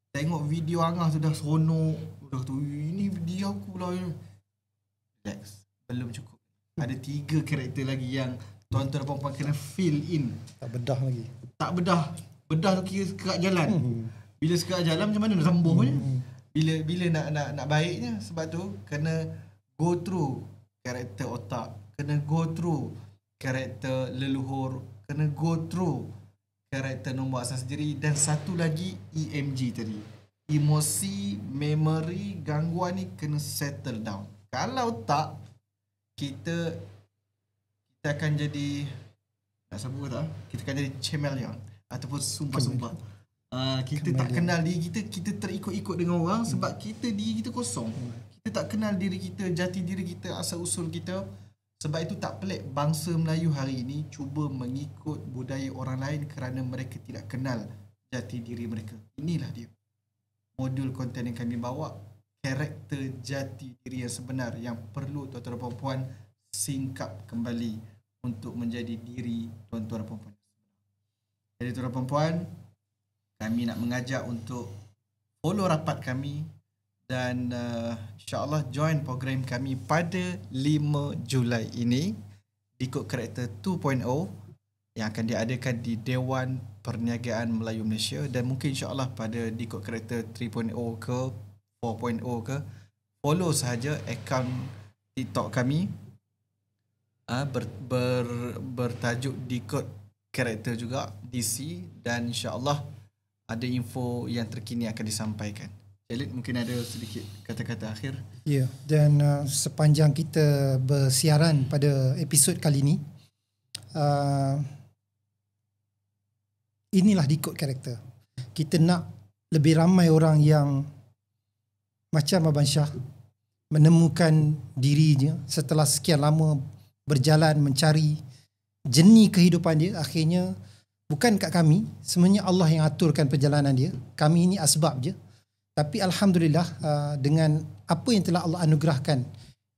Speaker 2: tengok video Angah tu dah seronok, dah tu ini dia aku pula. Relax, belum cukup. Ada 3 karakter lagi yang tuan-tuan dan puan-puan kena fill in.
Speaker 3: Tak bedah lagi.
Speaker 2: Tak bedah tu kira sekerat jalan. Bila sekerat jalan macam mana nak sambungnya? Bila nak baiknya. Sebab tu kena go through karakter otak, kena go through karakter leluhur, kena go through karakter nombor asas diri, dan satu lagi EMG tadi. Emosi, memory, gangguan ni kena settle down. Kalau tak, kita akan jadi, nak sebut tak? Kita akan jadi chameleon ataupun sumpah-sumpah. Kita tak kenal diri kita terikut-ikut dengan orang sebab diri kita kosong. Kita tak kenal diri kita, jati diri kita, asal usul kita. Sebab itu tak pelik bangsa Melayu hari ini cuba mengikut budaya orang lain kerana mereka tidak kenal jati diri mereka. Inilah dia modul konten yang kami bawa, karakter jati diri yang sebenar yang perlu tuan-tuan dan puan-puan singkap kembali untuk menjadi diri tuan-tuan dan puan-puan. Jadi tuan-tuan dan puan-puan, kami nak mengajak untuk follow rapat kami dan insyaAllah join program kami pada 5 Julai ini di Kod Karakter 2.0 yang akan diadakan di Dewan Perniagaan Melayu Malaysia, dan mungkin insyaAllah pada di Kod Karakter 3.0 ke 4.0 ke, follow sahaja akaun TikTok kami bertajuk Decode Karakter juga DC, dan insyaAllah ada info yang terkini akan disampaikan. Jalid mungkin ada sedikit kata-kata akhir.
Speaker 3: Ya, dan sepanjang kita bersiaran pada episod kali ini, inilah Decode Karakter. Kita nak lebih ramai orang yang macam Abang Syah menemukan dirinya setelah sekian lama berjalan mencari jenis kehidupan dia. Akhirnya bukan kat kami, sebenarnya Allah yang aturkan perjalanan dia. Kami ini asbab je. Tapi alhamdulillah dengan apa yang telah Allah anugerahkan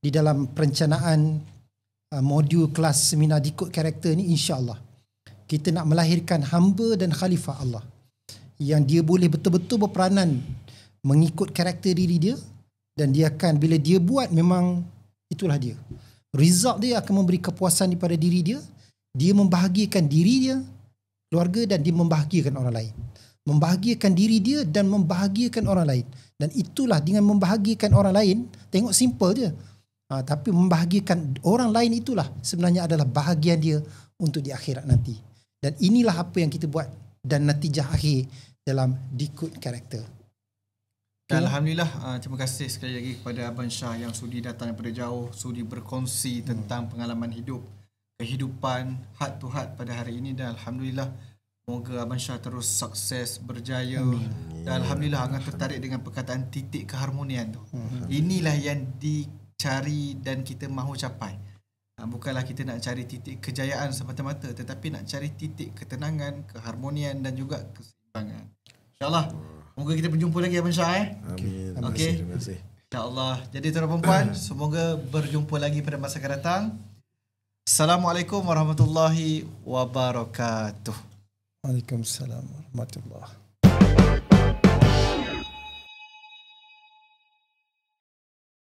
Speaker 3: di dalam perencanaan modul kelas seminar Decode Karakter ni, insya-Allah kita nak melahirkan hamba dan khalifah Allah yang dia boleh betul-betul berperanan mengikut karakter diri dia, dan dia akan, bila dia buat, memang itulah dia. Result dia akan memberi kepuasan kepada diri dia, dia membahagiakan diri dia, keluarga, dan dia membahagiakan orang lain. Membahagiakan diri dia dan membahagiakan orang lain. Dan itulah, dengan membahagiakan orang lain, tengok simple je. Tapi membahagiakan orang lain itulah sebenarnya adalah bahagian dia untuk di akhirat nanti. Dan inilah apa yang kita buat dan natijah akhir dalam Decode Karakter.
Speaker 2: Alhamdulillah, terima kasih sekali lagi kepada Abang Shah yang sudi datang daripada jauh, sudi berkongsi tentang pengalaman hidup, kehidupan heart to heart pada hari ini. Dan Alhamdulillah, moga Abang Shah terus sukses, berjaya. Dan Alhamdulillah, Angah tertarik dengan perkataan titik keharmonian tu. Inilah yang dicari dan kita mahu capai. Bukanlah kita nak cari titik kejayaan semata-mata, tetapi nak cari titik ketenangan, keharmonian dan juga keseimbangan. InsyaAllah, moga kita berjumpa lagi Abang Shah.
Speaker 1: Amin.
Speaker 2: Okey.
Speaker 1: Terima kasih.
Speaker 2: InsyaAllah. Jadi tuan-tuan dan puan, semoga berjumpa lagi pada masa akan datang. Assalamualaikum warahmatullahi wabarakatuh.
Speaker 3: Waalaikumsalam warahmatullahi.